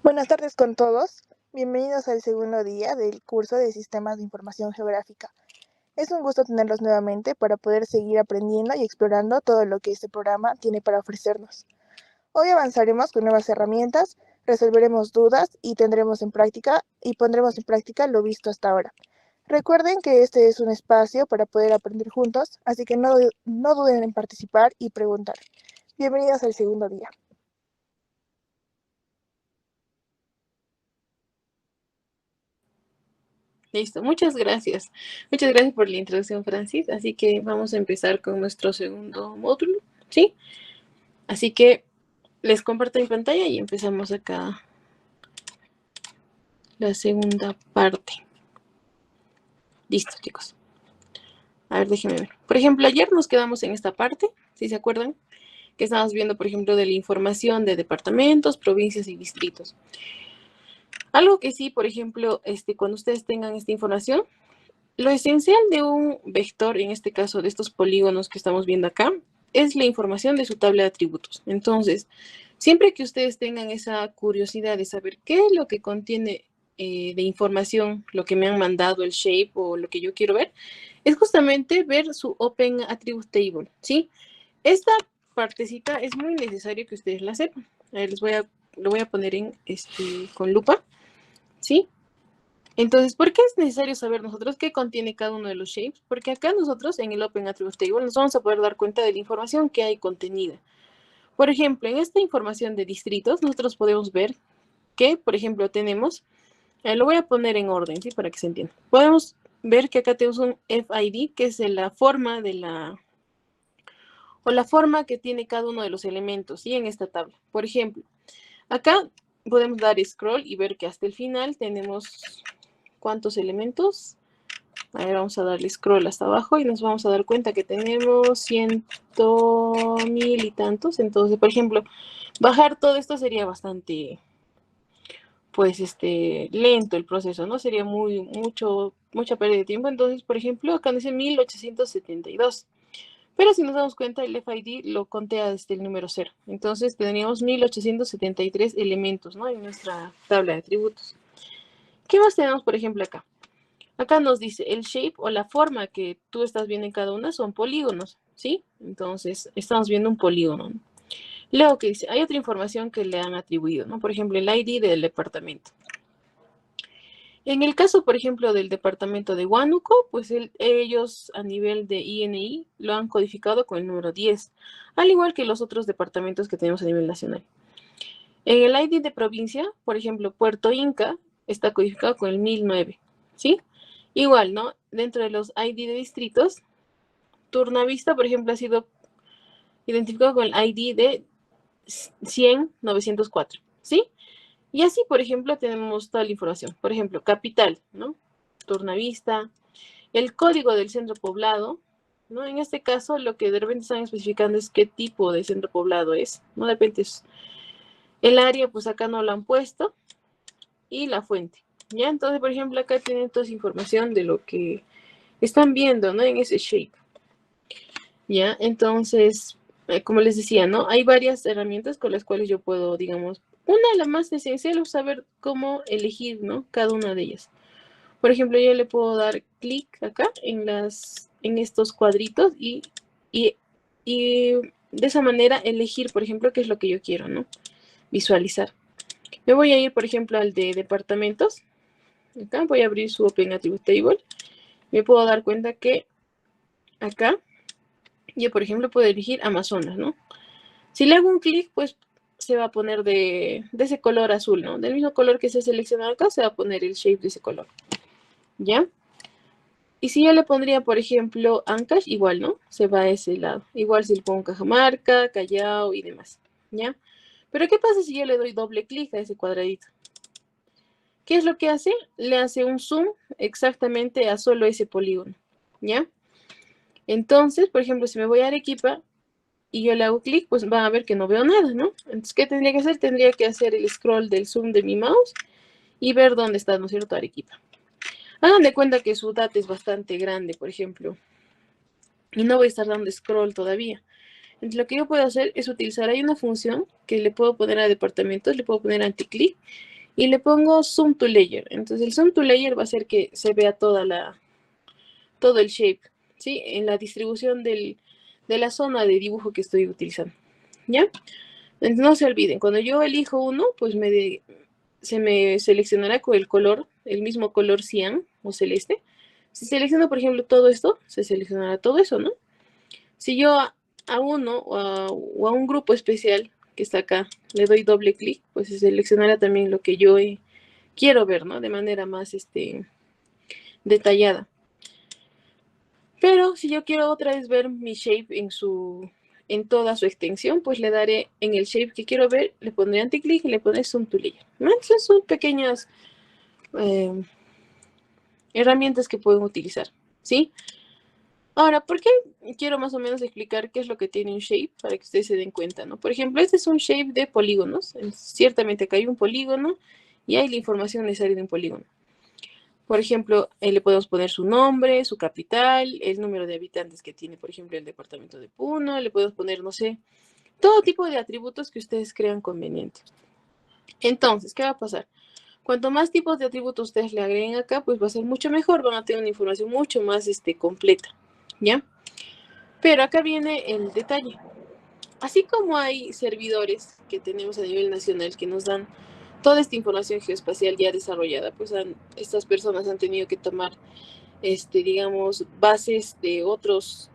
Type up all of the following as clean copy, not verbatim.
Buenas tardes con todos. Bienvenidos al segundo día del curso de Sistemas de Información Geográfica. Es un gusto tenerlos nuevamente para poder seguir aprendiendo y explorando todo lo que este programa tiene para ofrecernos. Hoy avanzaremos con nuevas herramientas, resolveremos dudas y pondremos en práctica lo visto hasta ahora. Recuerden que este es un espacio para poder aprender juntos, así que no duden en participar y preguntar. Bienvenidos al segundo día. Listo, muchas gracias. Muchas gracias por la introducción, Francis. Así que vamos a empezar con nuestro segundo módulo, ¿sí? Así que les comparto mi pantalla y empezamos acá la segunda parte. Listo, chicos. A ver, déjenme ver. Por ejemplo, ayer nos quedamos en esta parte, ¿sí se acuerdan? Que estábamos viendo, por ejemplo, de la información de departamentos, provincias y distritos. Algo que sí, por ejemplo, cuando ustedes tengan esta información, lo esencial de un vector, en este caso de estos polígonos que estamos viendo acá, es la información de su tabla de atributos. Entonces, siempre que ustedes tengan esa curiosidad de saber qué es lo que contiene de información, lo que me han mandado, el shape o lo que yo quiero ver, es justamente ver su Open Attribute Table, ¿sí? Esta partecita es muy necesario que ustedes la sepan. A ver, lo voy a poner con lupa, ¿sí? Entonces, ¿por qué es necesario saber nosotros qué contiene cada uno de los shapes? Porque acá nosotros en el Open Attribute Table nos vamos a poder dar cuenta de la información que hay contenida. Por ejemplo, en esta información de distritos, nosotros podemos ver que, por ejemplo, tenemos, lo voy a poner en orden, ¿sí? Para que se entienda. Podemos ver que acá tenemos un FID, que es la forma la forma que tiene cada uno de los elementos, ¿sí? En esta tabla. Por ejemplo, acá podemos dar scroll y ver que hasta el final tenemos ¿cuántos elementos? A ver, vamos a darle scroll hasta abajo y nos vamos a dar cuenta que tenemos 100.000 y tantos. Entonces, por ejemplo, bajar todo esto sería bastante, pues, lento el proceso, ¿no? Sería mucha pérdida de tiempo. Entonces, por ejemplo, acá dice 1872. Pero si nos damos cuenta, el FID lo contea desde el número 0. Entonces, tendríamos 1873 elementos, ¿no? En nuestra tabla de atributos. ¿Qué más tenemos, por ejemplo, acá? Acá nos dice el shape o la forma que tú estás viendo en cada una son polígonos, ¿sí? Entonces, estamos viendo un polígono. Luego que dice, hay otra información que le han atribuido, ¿no? Por ejemplo, el ID del departamento. En el caso, por ejemplo, del departamento de Huánuco, pues ellos a nivel de INI lo han codificado con el número 10, al igual que los otros departamentos que tenemos a nivel nacional. En el ID de provincia, por ejemplo, Puerto Inca está codificado con el 1009, ¿sí? Igual, ¿no? Dentro de los ID de distritos, Turnavista, por ejemplo, ha sido identificado con el ID de 100.904, ¿sí? Y así, por ejemplo, tenemos toda la información. Por ejemplo, capital, ¿no? Turnavista, el código del centro poblado, ¿no? En este caso, lo que de repente están especificando es qué tipo de centro poblado es, ¿no? De repente es el área, pues acá no lo han puesto, y la fuente, ¿ya? Entonces, por ejemplo, acá tienen toda esa información de lo que están viendo, ¿no? En ese shape, ¿ya? Entonces, como les decía, ¿no? Hay varias herramientas con las cuales yo puedo, digamos, una de las más esenciales es saber cómo elegir, ¿no? Cada una de ellas. Por ejemplo, yo le puedo dar clic acá en estos cuadritos y de esa manera elegir, por ejemplo, qué es lo que yo quiero, ¿no? Visualizar. Me voy a ir, por ejemplo, al de departamentos. Acá voy a abrir su Open Attribute Table. Me puedo dar cuenta que acá yo, por ejemplo, puedo elegir Amazonas, ¿no? Si le hago un clic, pues se va a poner de ese color azul, ¿no? Del mismo color que se ha seleccionado acá, se va a poner el shape de ese color, ¿ya? Y si yo le pondría, por ejemplo, Ancash, igual, ¿no? Se va a ese lado. Igual si le pongo Cajamarca, Callao y demás, ¿ya? Pero ¿qué pasa si yo le doy doble clic a ese cuadradito? ¿Qué es lo que hace? Le hace un zoom exactamente a solo ese polígono, ¿ya? Entonces, por ejemplo, si me voy a Arequipa y yo le hago clic, pues van a ver que no veo nada, ¿no? Entonces, ¿qué tendría que hacer? Tendría que hacer el scroll del zoom de mi mouse y ver dónde está, ¿no es cierto?, Arequipa. Hagan de cuenta que su data es bastante grande, por ejemplo, y no voy a estar dando scroll todavía. Entonces, lo que yo puedo hacer es utilizar, hay una función que le puedo poner a departamentos, le puedo poner anticlick, y le pongo Zoom to Layer. Entonces el Zoom to Layer va a hacer que se vea todo el shape, ¿sí? En la distribución de la zona de dibujo que estoy utilizando, ¿ya? Entonces no se olviden, cuando yo elijo uno, pues se me seleccionará con el color, el mismo color cian o celeste. Si selecciono, por ejemplo, todo esto, se seleccionará todo eso, ¿no? Si yo a uno o a un grupo especial que está acá le doy doble clic, pues se seleccionará también lo que yo quiero ver, ¿no? De manera más detallada. Pero si yo quiero otra vez ver mi shape en toda su extensión, pues le daré en el shape que quiero ver, le pondré anticlick y le pondré zoom to layer. ¿No? Esas son pequeñas eh, herramientas que pueden utilizar, ¿sí? Ahora, ¿por qué quiero más o menos explicar qué es lo que tiene un shape para que ustedes se den cuenta, ¿no? Por ejemplo, este es un shape de polígonos. Ciertamente acá hay un polígono y hay la información necesaria de un polígono. Por ejemplo, le podemos poner su nombre, su capital, el número de habitantes que tiene, por ejemplo, el departamento de Puno. Le podemos poner, no sé, todo tipo de atributos que ustedes crean conveniente. Entonces, ¿qué va a pasar? Cuanto más tipos de atributos ustedes le agreguen acá, pues va a ser mucho mejor, van a tener una información mucho más completa, ¿ya? Pero acá viene el detalle. Así como hay servidores que tenemos a nivel nacional que nos dan toda esta información geoespacial ya desarrollada, pues estas personas han tenido que tomar, digamos, bases de otros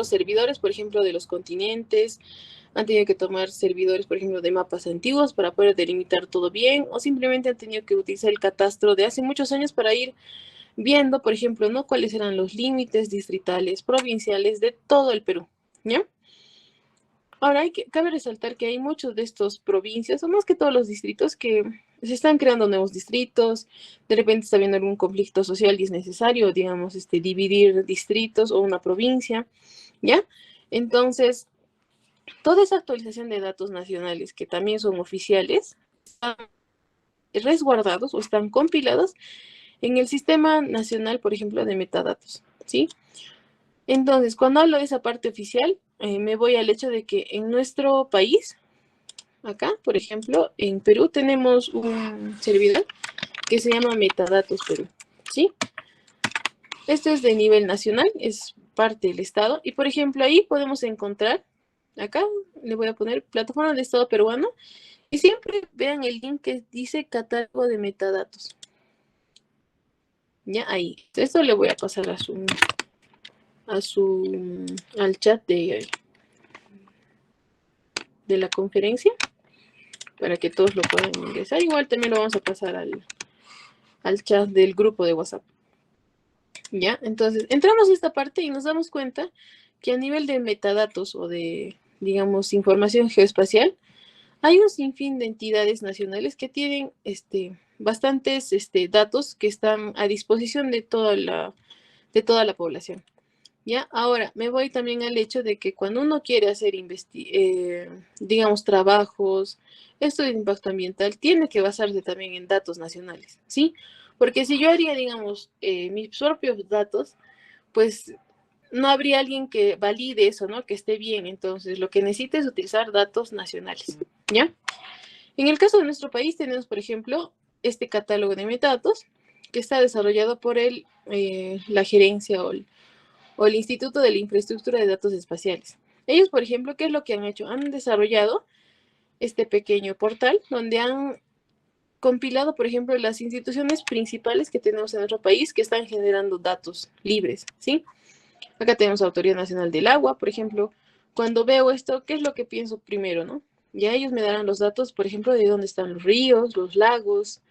servidores, por ejemplo, de los continentes, han tenido que tomar servidores, por ejemplo, de mapas antiguos para poder delimitar todo bien, o simplemente han tenido que utilizar el catastro de hace muchos años para ir viendo, por ejemplo, ¿no? Cuáles eran los límites distritales, provinciales de todo el Perú, ¿ya? Ahora, cabe resaltar que hay muchos de estos provincias, o más que todos los distritos, que se están creando nuevos distritos, de repente está habiendo algún conflicto social y es necesario, digamos, dividir distritos o una provincia, ¿ya? Entonces, toda esa actualización de datos nacionales, que también son oficiales, están resguardados o están compilados en el Sistema Nacional, por ejemplo, de Metadatos, ¿sí? Entonces, cuando hablo de esa parte oficial, me voy al hecho de que en nuestro país, acá, por ejemplo, en Perú tenemos un servidor que se llama Metadatos Perú, ¿sí? Esto es de nivel nacional, es parte del Estado, y por ejemplo, ahí podemos encontrar, acá le voy a poner Plataforma del Estado Peruano, y siempre vean el link que dice Catálogo de Metadatos. Ya ahí. Esto le voy a pasar al chat de la conferencia para que todos lo puedan ingresar. Igual también lo vamos a pasar al chat del grupo de WhatsApp. ¿Ya? Entonces, entramos a esta parte y nos damos cuenta que a nivel de metadatos o de, digamos, información geoespacial, hay un sinfín de entidades nacionales que tienen bastantes datos que están a disposición de toda la población. ¿Ya? Ahora, me voy también al hecho de que cuando uno quiere hacer, digamos, trabajos, esto de impacto ambiental, tiene que basarse también en datos nacionales, ¿sí? Porque si yo haría, digamos, mis propios datos, pues no habría alguien que valide eso, ¿no? Que esté bien. Entonces, lo que necesita es utilizar datos nacionales, ¿ya? En el caso de nuestro país tenemos, por ejemplo, este catálogo de metadatos que está desarrollado por la gerencia o el Instituto de la Infraestructura de Datos Espaciales. Ellos, por ejemplo, ¿qué es lo que han hecho? Han desarrollado este pequeño portal donde han compilado, por ejemplo, las instituciones principales que tenemos en nuestro país que están generando datos libres, ¿sí? Acá tenemos Autoridad Nacional del Agua, por ejemplo. Cuando veo esto, ¿qué es lo que pienso primero, no? Ya ellos me darán los datos, por ejemplo, de dónde están los ríos, los lagos,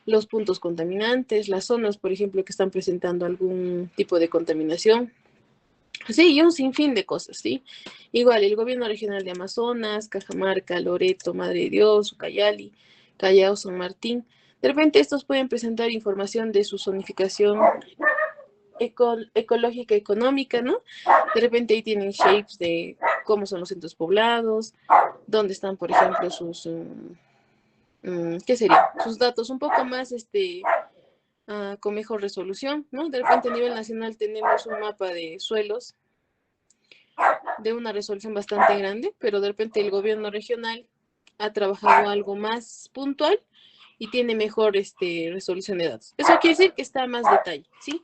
los puntos contaminantes, las zonas, por ejemplo, que están presentando algún tipo de contaminación. Sí, y un sinfín de cosas, ¿sí? Igual, el gobierno regional de Amazonas, Cajamarca, Loreto, Madre de Dios, Ucayali, Callao, San Martín. De repente estos pueden presentar información de su zonificación ecológica, económica, ¿no? De repente ahí tienen shapes de cómo son los centros poblados, dónde están, por ejemplo, ¿qué sería? Sus datos un poco más, con mejor resolución, ¿no? De repente a nivel nacional tenemos un mapa de suelos de una resolución bastante grande, pero de repente el gobierno regional ha trabajado algo más puntual y tiene mejor resolución de datos. Eso quiere decir que está a más detalle, ¿sí?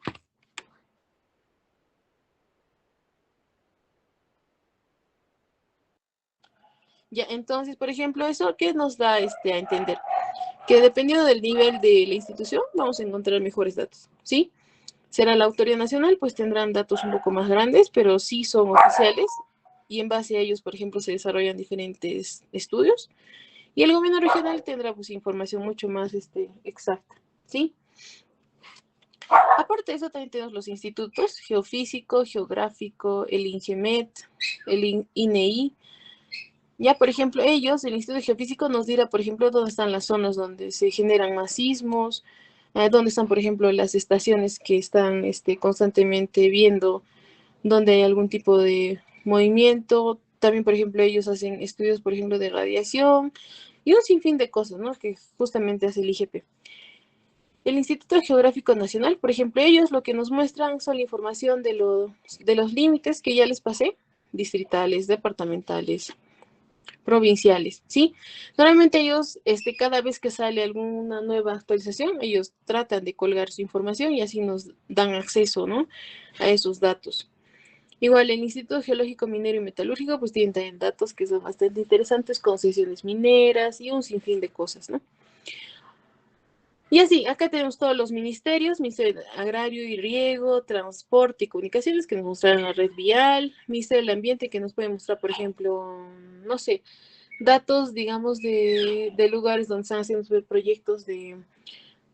Ya, entonces, por ejemplo, eso que nos da a entender que dependiendo del nivel de la institución, vamos a encontrar mejores datos, ¿sí? Será la autoridad nacional, pues tendrán datos un poco más grandes, pero sí son oficiales y en base a ellos, por ejemplo, se desarrollan diferentes estudios. Y el gobierno regional tendrá pues información mucho más exacta, ¿sí? Aparte de eso, también tenemos los institutos, geofísico, geográfico, el INGEMET, el INEI. Ya, por ejemplo, ellos, el Instituto Geofísico nos dirá, por ejemplo, dónde están las zonas donde se generan más sismos, dónde están, por ejemplo, las estaciones que están constantemente viendo dónde hay algún tipo de movimiento. También, por ejemplo, ellos hacen estudios, por ejemplo, de radiación y un sinfín de cosas, ¿no? Que justamente hace el IGP. El Instituto Geográfico Nacional, por ejemplo, ellos lo que nos muestran son la información de los límites que ya les pasé, distritales, departamentales, provinciales, ¿sí? Normalmente ellos, cada vez que sale alguna nueva actualización, ellos tratan de colgar su información y así nos dan acceso, ¿no? A esos datos. Igual el Instituto Geológico Minero y Metalúrgico pues tiene también datos que son bastante interesantes, concesiones mineras y un sinfín de cosas, ¿no? Y así, acá tenemos todos los ministerios, Ministerio de Agrario y Riego, Transporte y Comunicaciones, que nos mostrarán la red vial, Ministerio del Ambiente, que nos puede mostrar, por ejemplo, no sé, datos, digamos, de lugares donde están haciendo proyectos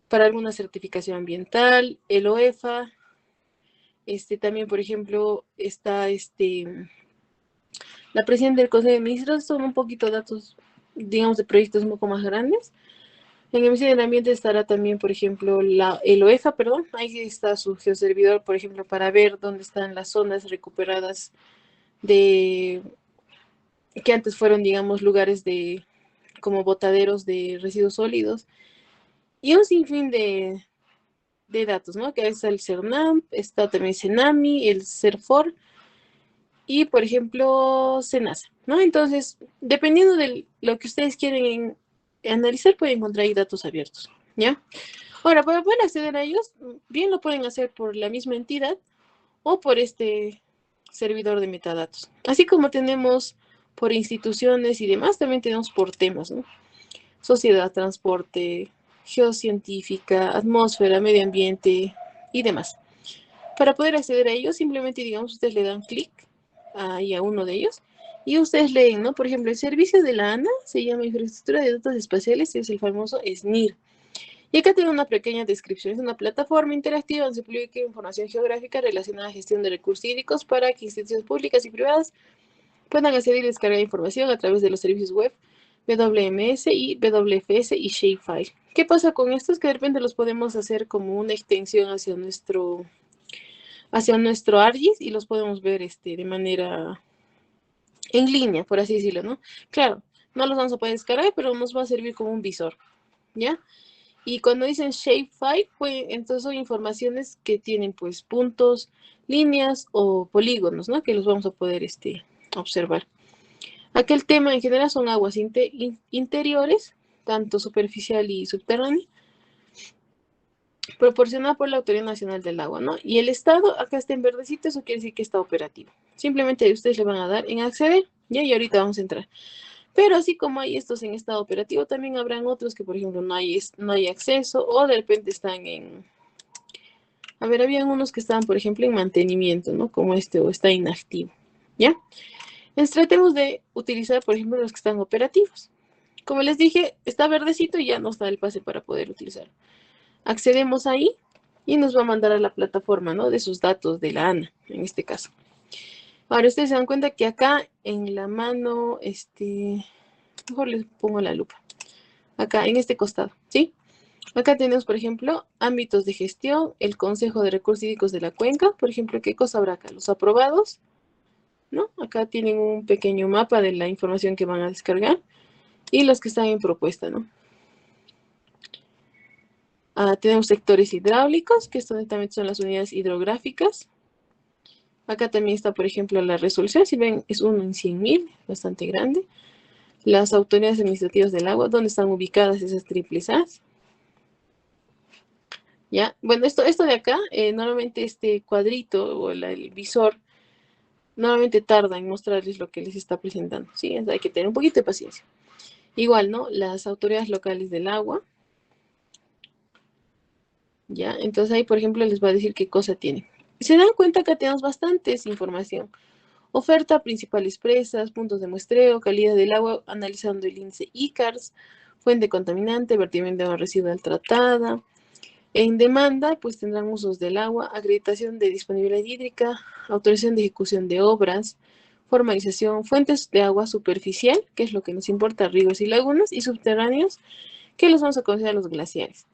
para alguna certificación ambiental, el OEFA, también, por ejemplo, está la presidenta del Consejo de Ministros, son un poquito datos, digamos, de proyectos un poco más grandes. En el Ministerio del Ambiente estará también, por ejemplo, el OEFA, perdón, ahí está su geoservidor, por ejemplo, para ver dónde están las zonas recuperadas de que antes fueron, digamos, lugares como botaderos de residuos sólidos y un sinfín de datos, ¿no? Que está el CERNAM, está también CENAMI, el CERFOR y, por ejemplo, SENASA, ¿no? Entonces, dependiendo de lo que ustedes quieren analizar, pueden encontrar ahí datos abiertos, ¿ya? Ahora, para poder acceder a ellos, bien lo pueden hacer por la misma entidad o por este servidor de metadatos. Así como tenemos por instituciones y demás, también tenemos por temas, ¿no? Sociedad, transporte, geocientífica, atmósfera, medio ambiente y demás. Para poder acceder a ellos, simplemente, digamos, ustedes le dan clic ahí a uno de ellos y ustedes leen, ¿no? Por ejemplo, el servicio de la ANA se llama Infraestructura de Datos Espaciales, es el famoso SNIR. Y acá tiene una pequeña descripción. Es una plataforma interactiva donde se publica información geográfica relacionada a la gestión de recursos hídricos para que instituciones públicas y privadas puedan acceder y descargar información a través de los servicios web WMS y WFS y Shapefile. ¿Qué pasa con estos? Que de repente los podemos hacer como una extensión hacia nuestro ARGIS y los podemos ver de manera en línea, por así decirlo, ¿no? Claro, no los vamos a poder descargar, pero nos va a servir como un visor, ¿ya? Y cuando dicen shapefile, pues entonces son informaciones que tienen pues puntos, líneas o polígonos, ¿no? Que los vamos a poder observar. Aquel tema en general son aguas interiores, tanto superficial y subterránea, proporcionada por la Autoridad Nacional del Agua, ¿no? Y el estado, acá está en verdecito, eso quiere decir que está operativo. Simplemente ustedes le van a dar en acceder, ¿ya? Y ahorita vamos a entrar. Pero así como hay estos en estado operativo, también habrán otros que, por ejemplo, no hay acceso o de repente están en... A ver, habían unos que estaban, por ejemplo, en mantenimiento, ¿no? Como o está inactivo, ¿ya? Entonces tratemos de utilizar, por ejemplo, los que están operativos. Como les dije, está verdecito y ya nos da el pase para poder utilizar. Accedemos ahí y nos va a mandar a la plataforma, ¿no? De sus datos de la ANA, en este caso. Ahora, ustedes se dan cuenta que acá en la mano, mejor les pongo la lupa. Acá en este costado, ¿sí? Acá tenemos, por ejemplo, ámbitos de gestión, el Consejo de Recursos Hídricos de la Cuenca, por ejemplo, ¿qué cosa habrá acá? Los aprobados, ¿no? Acá tienen un pequeño mapa de la información que van a descargar y los que están en propuesta, ¿no? Tenemos sectores hidráulicos, que estos también son las unidades hidrográficas. Acá también está, por ejemplo, la resolución, si ven, es 1 en 100.000, bastante grande. las autoridades administrativas del agua, dónde están ubicadas esas triples A's. ¿Ya? Bueno, esto de acá, normalmente este cuadrito o el visor, normalmente tarda en mostrarles lo que les está presentando, ¿sí? Hay que tener un poquito de paciencia. Igual, ¿no? Las autoridades locales del agua, ¿ya? Entonces ahí, por ejemplo, les va a decir qué cosa tiene. Se dan cuenta que tenemos bastantes información. Oferta, principales presas, puntos de muestreo, calidad del agua, analizando el índice ICARS, fuente contaminante, vertimiento de agua residual tratada. En demanda, pues tendrán usos del agua, acreditación de disponibilidad hídrica, autorización de ejecución de obras, formalización, fuentes de agua superficial, que es lo que nos importa, ríos y lagunas, y subterráneos, que los vamos a considerar los glaciares.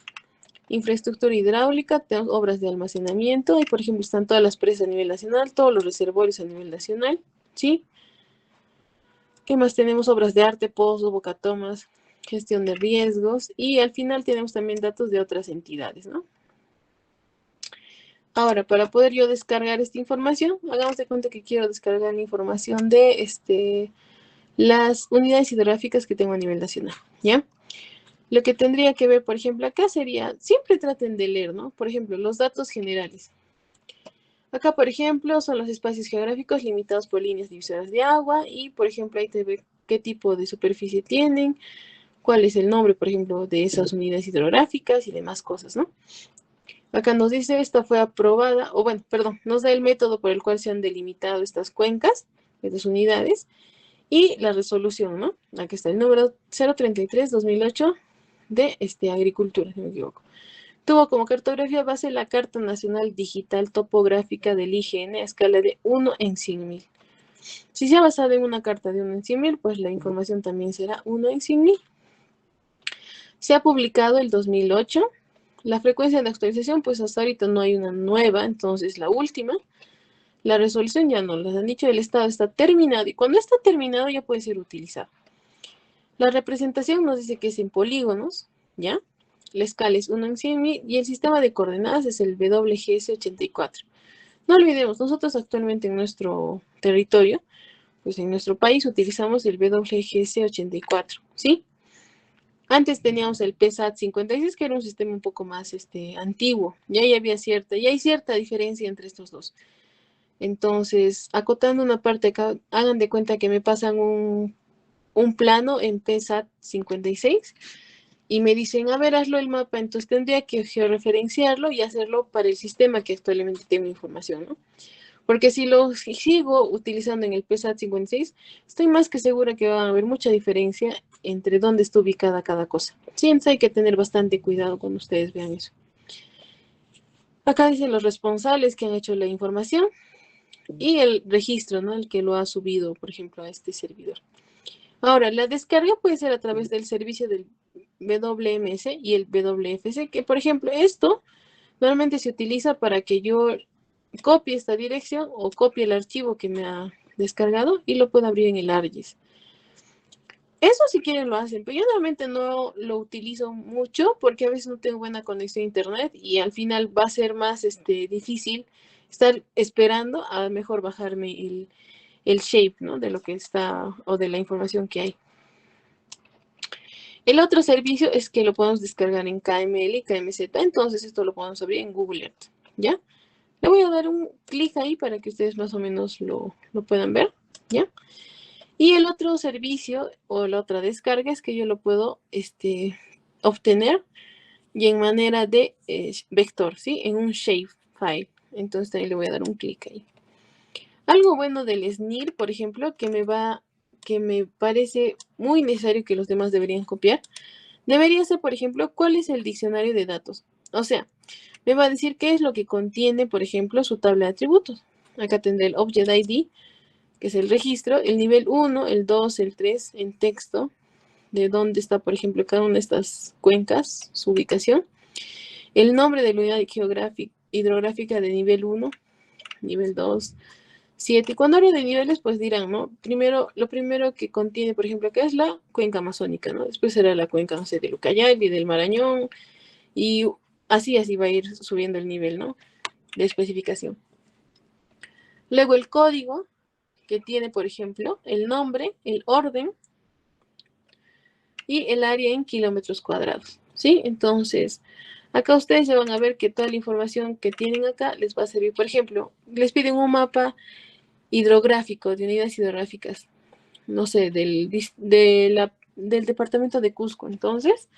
Infraestructura hidráulica, tenemos obras de almacenamiento, y por ejemplo están todas las presas a nivel nacional, todos los reservorios a nivel nacional, ¿sí? ¿Qué más tenemos? Obras de arte, pozos, bocatomas, gestión de riesgos, y al final tenemos también datos de otras entidades, ¿no? Ahora, para poder yo descargar esta información, hagamos de cuenta que quiero descargar la información de las unidades hidrográficas que tengo a nivel nacional, ¿ya? Lo que tendría que ver, por ejemplo, acá sería, siempre traten de leer, ¿no? Por ejemplo, los datos generales. Acá, por ejemplo, son los espacios geográficos limitados por líneas divisoras de agua y, por ejemplo, ahí te ve qué tipo de superficie tienen, cuál es el nombre, por ejemplo, de esas unidades hidrográficas y demás cosas, ¿no? Acá nos dice, esta fue aprobada, o bueno, perdón, nos da el método por el cual se han delimitado estas cuencas, estas unidades, y la resolución, ¿no? Aquí está el número 033-2008 de Agricultura, si no me equivoco. Tuvo como cartografía base la Carta Nacional Digital Topográfica del IGN a escala de 1 en 100.000. Si se ha basado en una carta de 1 en 100.000, pues la información también será 1 en 100.000. Se ha publicado el 2008. La frecuencia de actualización, pues hasta ahorita no hay una nueva, entonces la última. La resolución ya no, les han dicho, el estado está terminado y cuando está terminado ya puede ser utilizado. La representación nos dice que es en polígonos, ¿ya? La escala es 1 en 100.000 y el sistema de coordenadas es el WGS84. No olvidemos, nosotros actualmente en nuestro territorio, pues en nuestro país utilizamos el WGS84, ¿sí? Antes teníamos el PSAT 56, que era un sistema un poco más antiguo. Ya hay cierta diferencia entre estos dos. Entonces, acotando una parte acá, hagan de cuenta que me pasan un plano en PSAT 56 y me dicen, a ver, hazlo el mapa. Entonces tendría que georreferenciarlo y hacerlo para el sistema que actualmente tengo información, ¿no? Porque si lo sigo utilizando en el PSAT 56, estoy más que segura que va a haber mucha diferencia entre dónde está ubicada cada cosa. Sí, entonces hay que tener bastante cuidado cuando ustedes vean eso. Acá dicen los responsables que han hecho la información y el registro, ¿no? El que lo ha subido, por ejemplo, a este servidor. Ahora, la descarga puede ser a través del servicio del WMS y el WFC, que por ejemplo esto normalmente se utiliza para que yo copie esta dirección o copie el archivo que me ha descargado y lo pueda abrir en el ArcGIS. Eso si quieren lo hacen, pero yo normalmente no lo utilizo mucho porque a veces no tengo buena conexión a internet y al final va a ser más difícil estar esperando a mejor bajarme el shape, ¿no? De lo que está o de la información que hay. El otro servicio es que lo podemos descargar en KML y KMZ, entonces esto lo podemos abrir en Google Earth, ¿ya? Le voy a dar un clic ahí para que ustedes más o menos lo puedan ver, ¿ya? Y el otro servicio o la otra descarga es que yo lo puedo obtener y en manera de vector, ¿sí? En un shapefile. Entonces ahí le voy a dar un clic ahí. Algo bueno del SNIR, por ejemplo, que me parece muy necesario que los demás deberían copiar, debería ser, por ejemplo, cuál es el diccionario de datos. O sea, me va a decir qué es lo que contiene, por ejemplo, su tabla de atributos. Acá tendré el Object ID, que es el registro, el nivel 1, el 2, el 3 en texto, de dónde está, por ejemplo, cada una de estas cuencas, su ubicación, el nombre de la unidad hidrográfica de nivel 1, nivel 2, 7. Y cuando hablo de niveles, pues dirán, ¿no? Primero, lo primero que contiene, por ejemplo, acá es la cuenca amazónica, ¿no? Después será la cuenca, no sé, del Ucayali, del Marañón, y así va a ir subiendo el nivel, ¿no? De especificación. Luego el código, que tiene, por ejemplo, el nombre, el orden, y el área en kilómetros cuadrados, ¿sí? Entonces, acá ustedes ya van a ver que toda la información que tienen acá les va a servir. Por ejemplo, les piden un mapa hidrográfico, de unidades hidrográficas, no sé, del departamento de Cusco. Entonces,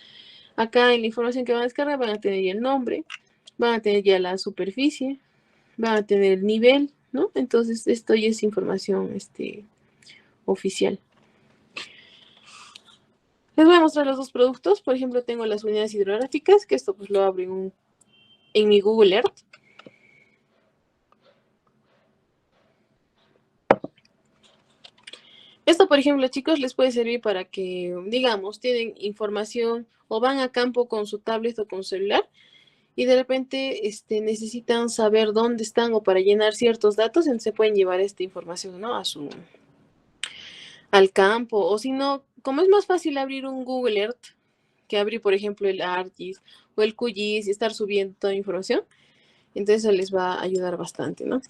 acá en la información que van a descargar van a tener ya el nombre, van a tener ya la superficie, van a tener el nivel, ¿no? Entonces, esto ya es información oficial. Les voy a mostrar los dos productos. Por ejemplo, tengo las unidades hidrográficas, que esto pues lo abro en mi Google Earth. Esto, por ejemplo, chicos, les puede servir para que, digamos, tienen información o van a campo con su tablet o con su celular y de repente necesitan saber dónde están o para llenar ciertos datos, entonces se pueden llevar esta información, ¿no? Al campo. O si no, como es más fácil abrir un Google Earth que abrir, por ejemplo, el ArcGIS o el QGIS y estar subiendo toda la información, entonces eso les va a ayudar bastante, ¿no?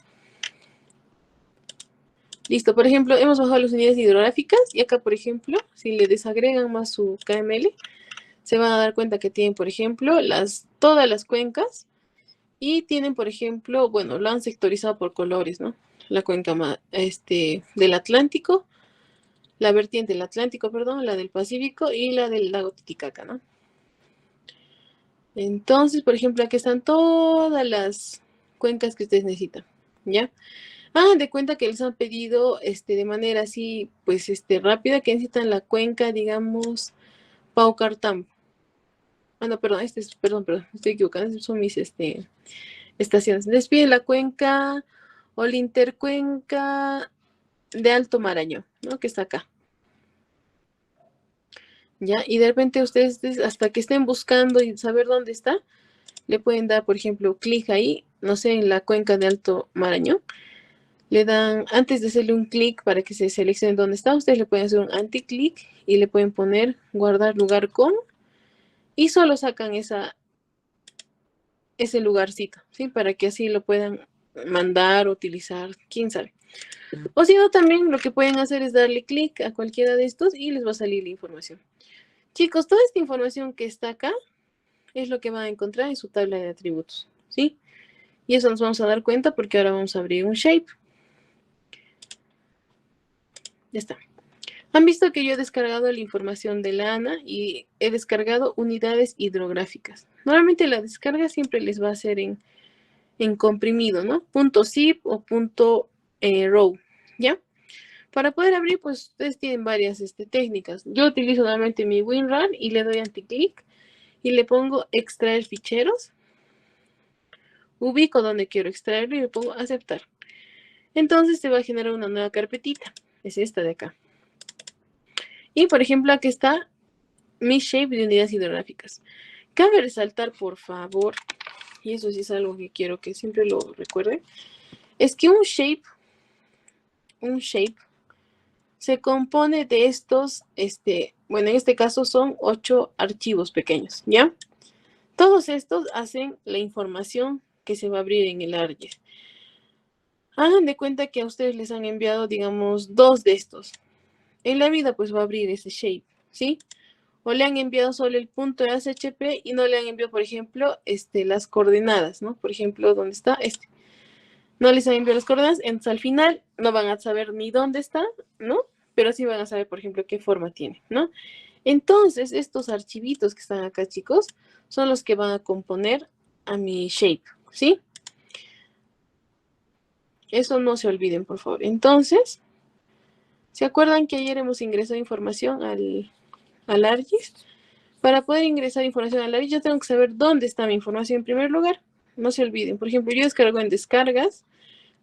Listo, por ejemplo, hemos bajado las unidades hidrográficas y acá, por ejemplo, si le desagregan más su KML, se van a dar cuenta que tienen, por ejemplo, todas las cuencas y tienen, por ejemplo, bueno, lo han sectorizado por colores, ¿no? La cuenca del Atlántico, la vertiente del Atlántico, perdón, la del Pacífico y la del lago Titicaca, ¿no? Entonces, por ejemplo, aquí están todas las cuencas que ustedes necesitan, ¿ya? De cuenta que les han pedido de manera así, pues rápida, que necesitan la cuenca, digamos, Paucartam. No, perdón, perdón, estoy equivocada, estas son mis estaciones. Les pide la cuenca o la intercuenca de Alto Marañón, ¿no? Que está acá. ¿Ya? Y de repente ustedes, hasta que estén buscando y saber dónde está, le pueden dar, por ejemplo, clic ahí, no sé, en la cuenca de Alto Marañón. Le dan, antes de hacerle un clic para que se seleccione dónde está, ustedes le pueden hacer un anti-clic y le pueden poner guardar lugar con y solo sacan ese lugarcito, ¿sí? Para que así lo puedan mandar, utilizar, quién sabe. O si no, también lo que pueden hacer es darle clic a cualquiera de estos y les va a salir la información. Chicos, toda esta información que está acá es lo que van a encontrar en su tabla de atributos, ¿sí? Y eso nos vamos a dar cuenta porque ahora vamos a abrir un shape. Ya está. Han visto que yo he descargado la información de la ANA y he descargado unidades hidrográficas. Normalmente la descarga siempre les va a hacer en comprimido, ¿no? .zip o .raw, ¿ya? Para poder abrir, pues ustedes tienen varias técnicas. Yo utilizo normalmente mi WinRAR y le doy anti-clic y le pongo extraer ficheros. Ubico donde quiero extraerlo y le pongo aceptar. Entonces se va a generar una nueva carpetita. Es esta de acá. Y por ejemplo, aquí está mi shape de unidades hidrográficas. Cabe resaltar, por favor, y eso sí es algo que quiero que siempre lo recuerden, es que un shape se compone de estos, bueno, en este caso son 8 archivos pequeños, ¿ya? Todos estos hacen la información que se va a abrir en el ArcGIS. Hagan de cuenta que a ustedes les han enviado, digamos, 2 de estos. En la vida, pues va a abrir ese shape, ¿sí? O le han enviado solo el punto de SHP y no le han enviado, por ejemplo, las coordenadas, ¿no? Por ejemplo, ¿dónde está? No les han enviado las coordenadas, entonces al final no van a saber ni dónde está, ¿no? Pero sí van a saber, por ejemplo, qué forma tiene, ¿no? Entonces, estos archivitos que están acá, chicos, son los que van a componer a mi shape, ¿sí? Eso no se olviden, por favor. Entonces, ¿se acuerdan que ayer hemos ingresado información al ArcGIS? Para poder ingresar información al ArcGIS, yo tengo que saber dónde está mi información en primer lugar. No se olviden. Por ejemplo, yo descargo en descargas,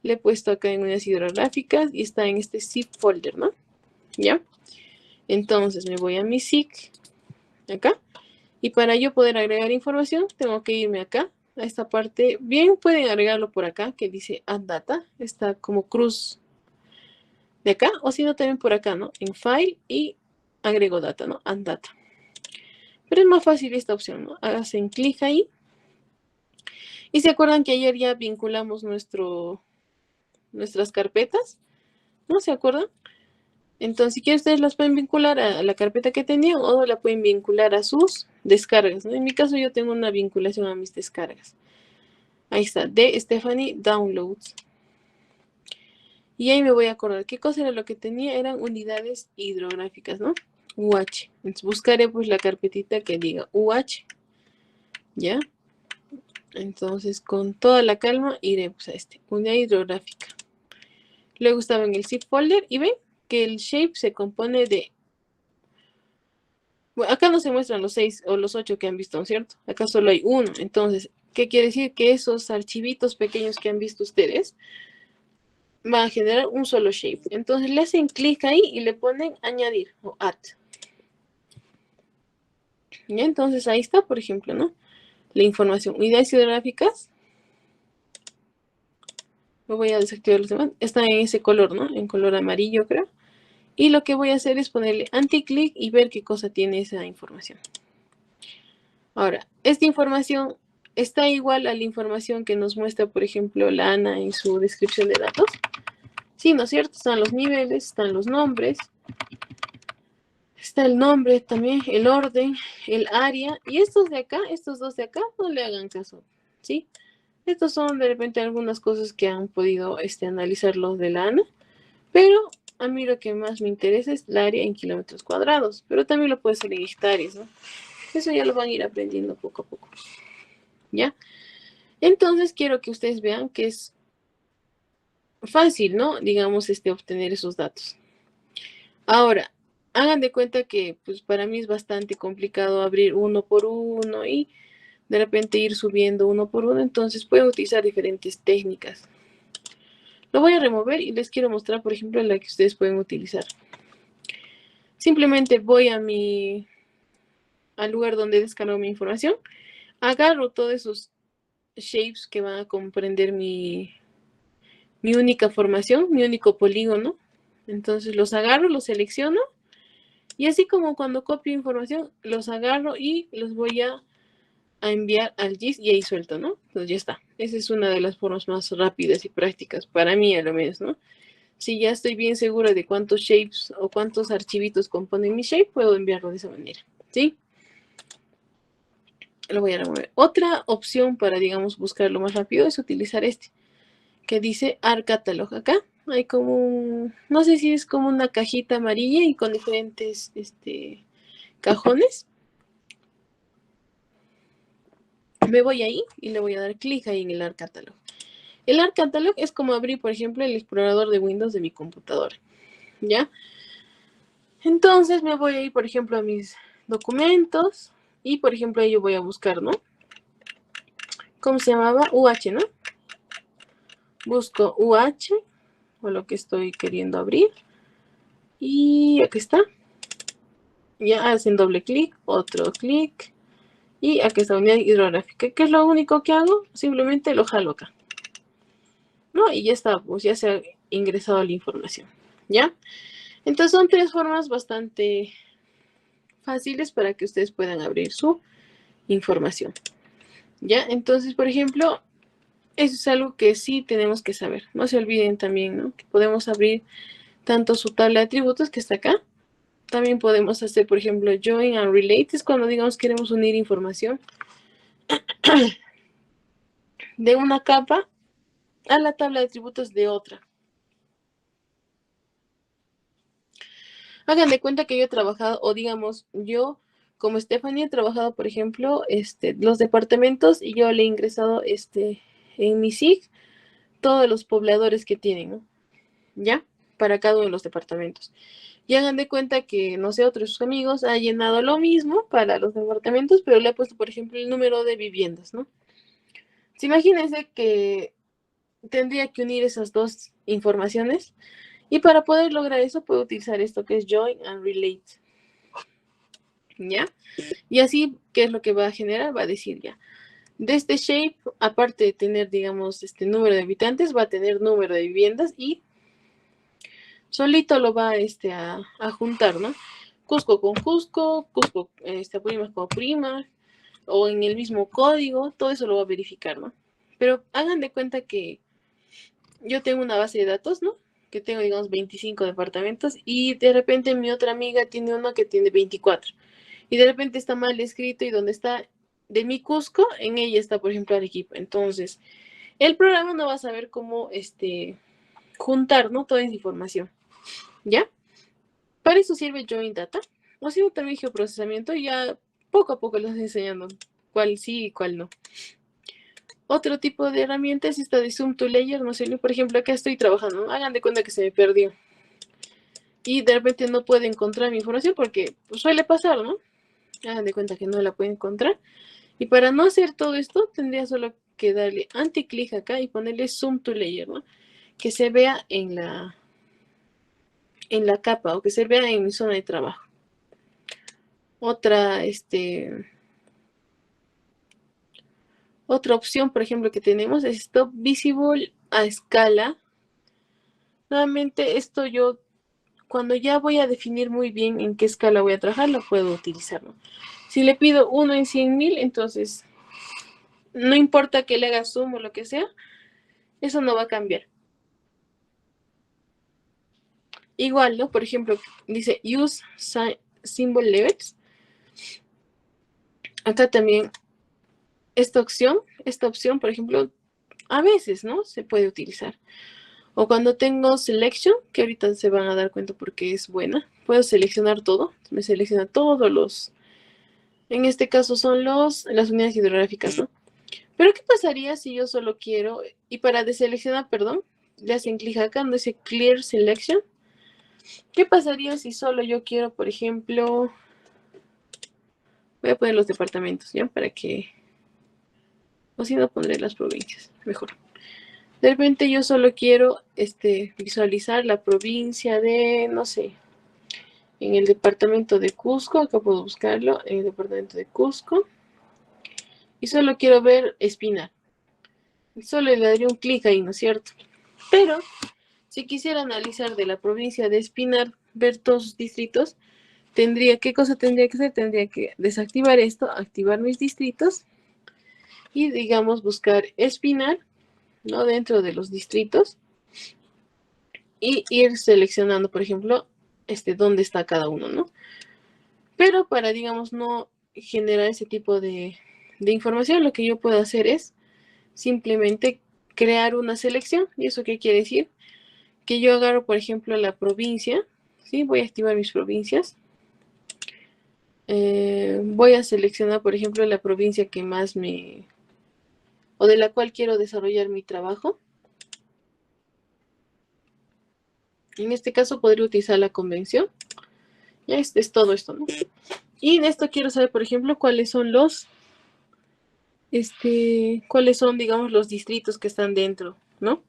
le he puesto acá en unidades hidrográficas y está en este zip folder, ¿no? ¿Ya? Entonces me voy a mi SIC, acá, y para yo poder agregar información, tengo que irme acá, a esta parte. Bien, pueden agregarlo por acá, que dice Add Data, está como cruz de acá, o si no, también por acá, ¿no? En File y agrego Data, ¿no? Add Data. Pero es más fácil esta opción, ¿no? Hacen clic ahí. Y se acuerdan que ayer ya vinculamos nuestras carpetas, ¿no se acuerdan? Entonces, si quieren, ustedes las pueden vincular a la carpeta que tenían o la pueden vincular a sus descargas, ¿no? En mi caso, yo tengo una vinculación a mis descargas. Ahí está, de Stephanie Downloads. Y ahí me voy a acordar qué cosa era lo que tenía, eran unidades hidrográficas, ¿no? UH. Entonces buscaré pues la carpetita que diga UH, ¿ya? Entonces con toda la calma iré pues, a unidad hidrográfica. Luego estaba en el zip folder y ven que el shape se compone de... Bueno, acá no se muestran los 6 o los 8 que han visto, ¿no es cierto? Acá solo hay uno. Entonces, ¿qué quiere decir? Que esos archivitos pequeños que han visto ustedes van a generar un solo shape. Entonces le hacen clic ahí y le ponen añadir o add. ¿Ya? Entonces ahí está, por ejemplo, ¿no? La información. Unidades hidrográficas. Me voy a desactivar los demás. Están en ese color, ¿no? En color amarillo, creo. Y lo que voy a hacer es ponerle anti-click y ver qué cosa tiene esa información. Ahora, esta información está igual a la información que nos muestra, por ejemplo, la Ana en su descripción de datos. Sí, ¿no es cierto? Están los niveles, están los nombres. Está el nombre también, el orden, el área. Y estos de acá, estos dos de acá, no le hagan caso, ¿sí? Estos son de repente algunas cosas que han podido analizar los de la ANA. Pero a mí lo que más me interesa es el área en kilómetros cuadrados. Pero también lo puede ser en hectáreas, ¿no? Eso ya lo van a ir aprendiendo poco a poco. ¿Ya? Entonces quiero que ustedes vean que es fácil, ¿no? Digamos, obtener esos datos. Ahora, hagan de cuenta que pues para mí es bastante complicado abrir uno por uno y de repente ir subiendo uno por uno, entonces pueden utilizar diferentes técnicas. Lo voy a remover y les quiero mostrar, por ejemplo, la que ustedes pueden utilizar. Simplemente voy al lugar donde descargo mi información, agarro todos esos shapes que van a comprender mi única formación, mi único polígono. Entonces los agarro, los selecciono y así como cuando copio información, los agarro y los voy a enviar al GIS y ahí suelto, ¿no? Entonces ya está. Esa es una de las formas más rápidas y prácticas, para mí a lo menos, ¿no? Si ya estoy bien segura de cuántos shapes o cuántos archivitos componen mi shape, puedo enviarlo de esa manera, ¿sí? Lo voy a remover. Otra opción para, digamos, buscarlo más rápido es utilizar que dice ArcCatalog. Acá hay como no sé si es como una cajita amarilla y con diferentes cajones. Me voy ahí y le voy a dar clic ahí en el ArcCatalog. El ArcCatalog es como abrir, por ejemplo, el explorador de Windows de mi computadora, ¿ya? Entonces me voy a ir, por ejemplo, a mis documentos y, por ejemplo, ahí yo voy a buscar, ¿no? ¿Cómo se llamaba? UH, ¿no? Busco UH o lo que estoy queriendo abrir y aquí está. Ya hacen doble clic, otro clic y aquí está unidad hidrográfica. ¿Qué es lo único que hago? Simplemente lo jalo acá, ¿no? Y ya está, pues ya se ha ingresado la información, ¿ya? Entonces son tres formas bastante fáciles para que ustedes puedan abrir su información, ¿ya? Entonces, por ejemplo, eso es algo que sí tenemos que saber. No se olviden también, ¿no? Que podemos abrir tanto su tabla de atributos que está acá. También podemos hacer, por ejemplo, join and relate, es cuando digamos queremos unir información de una capa a la tabla de atributos de otra. Hagan de cuenta que yo he trabajado, o digamos, yo como Stephanie he trabajado, por ejemplo, los departamentos y yo le he ingresado en mi SIG todos los pobladores que tienen, ¿no? ¿Ya? Para cada uno de los departamentos. Y hagan de cuenta que, no sé, otros de sus amigos ha llenado lo mismo para los departamentos, pero le ha puesto, por ejemplo, el número de viviendas, ¿no? Imagínense que tendría que unir esas dos informaciones y para poder lograr eso puedo utilizar esto que es join and relate, ¿ya? Y así, ¿qué es lo que va a generar? Va a decir ya, de este shape, aparte de tener, digamos, este número de habitantes, va a tener número de viviendas y solito lo va a juntar, ¿no? Cusco con Cusco, Cusco, Apurímac con Apurímac, o en el mismo código, todo eso lo va a verificar, ¿no? Pero hagan de cuenta que yo tengo una base de datos, ¿no? que tengo, digamos, 25 departamentos y de repente mi otra amiga tiene uno que tiene 24 y de repente está mal escrito y donde está de mi Cusco, en ella está, por ejemplo, Arequipa. Entonces, el programa no va a saber cómo juntar, ¿no? Toda esa información, ¿ya? Para eso sirve Join Data. O si no, también geoprocesamiento y ya poco a poco les estoy enseñando cuál sí y cuál no. Otro tipo de herramienta es esta de Zoom to Layer, no sé, por ejemplo, acá estoy trabajando, ¿no? Hagan de cuenta que se me perdió. Y de repente no puedo encontrar mi información porque pues, suele pasar, ¿no? Hagan de cuenta que no la puedo encontrar. Y para no hacer todo esto, tendría solo que darle anti-clic acá y ponerle Zoom to Layer, ¿no? Que se vea en la capa o que se vea en mi zona de trabajo. Otra opción, por ejemplo, que tenemos es Stop Visible a escala. Nuevamente, esto yo, cuando ya voy a definir muy bien en qué escala voy a trabajar, lo puedo utilizar, ¿no? Si le pido 1 en 100.000, entonces no importa que le haga zoom o lo que sea, eso no va a cambiar. Igual, ¿no? Por ejemplo, dice Use Symbol Levels. Acá también esta opción, por ejemplo, a veces, ¿no? Se puede utilizar. O cuando tengo Selection, que ahorita se van a dar cuenta porque es buena, puedo seleccionar todo. Me selecciona todos los, en este caso son las unidades hidrográficas, ¿no? Pero ¿qué pasaría si yo solo quiero, y para deseleccionar, perdón, le hacen clic acá donde dice Clear Selection? ¿Qué pasaría si solo yo quiero, por ejemplo, voy a poner los departamentos, ¿ya? Para que, o si no, pondré las provincias, mejor. De repente yo solo quiero visualizar la provincia de, no sé, en el departamento de Cusco, acá puedo buscarlo, en el departamento de Cusco, y solo quiero ver Espinar. Solo le daría un clic ahí, ¿no es cierto? Pero si quisiera analizar de la provincia de Espinar, ver todos sus distritos, ¿qué cosa tendría que hacer? Tendría que desactivar esto, activar mis distritos y, digamos, buscar Espinar, ¿no? Dentro de los distritos y ir seleccionando, por ejemplo, dónde está cada uno, ¿no? Pero para, digamos, no generar ese tipo de información, lo que yo puedo hacer es simplemente crear una selección. ¿Y eso qué quiere decir? Que yo agarro, por ejemplo, la provincia, ¿sí? Voy a activar mis provincias. Voy a seleccionar, por ejemplo, la provincia que más o de la cual quiero desarrollar mi trabajo. En este caso podría utilizar la convención. Ya es todo esto, ¿no? Y en esto quiero saber, por ejemplo, cuáles son digamos, los distritos que están dentro, ¿no?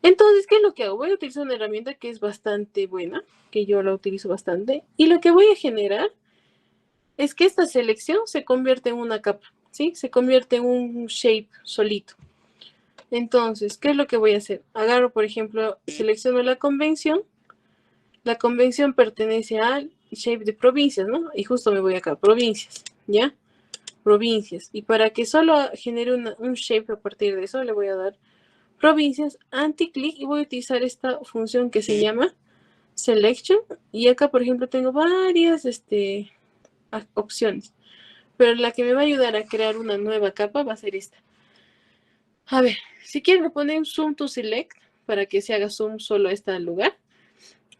Entonces, ¿qué es lo que hago? Voy a utilizar una herramienta que es bastante buena, que yo la utilizo bastante, y lo que voy a generar es que esta selección se convierte en una capa, ¿sí? Se convierte en un shape solito. Entonces, ¿qué es lo que voy a hacer? Agarro, por ejemplo, selecciono la convención pertenece al shape de provincias, ¿no? Y justo me voy acá, provincias, ¿ya? Provincias. Y para que solo genere un shape a partir de eso, le voy a dar provincias, anti-click, y voy a utilizar esta función que se llama selection. Y acá, por ejemplo, tengo varias opciones. Pero la que me va a ayudar a crear una nueva capa va a ser esta. A ver, si quieren le ponen zoom to select para que se haga zoom solo a este lugar.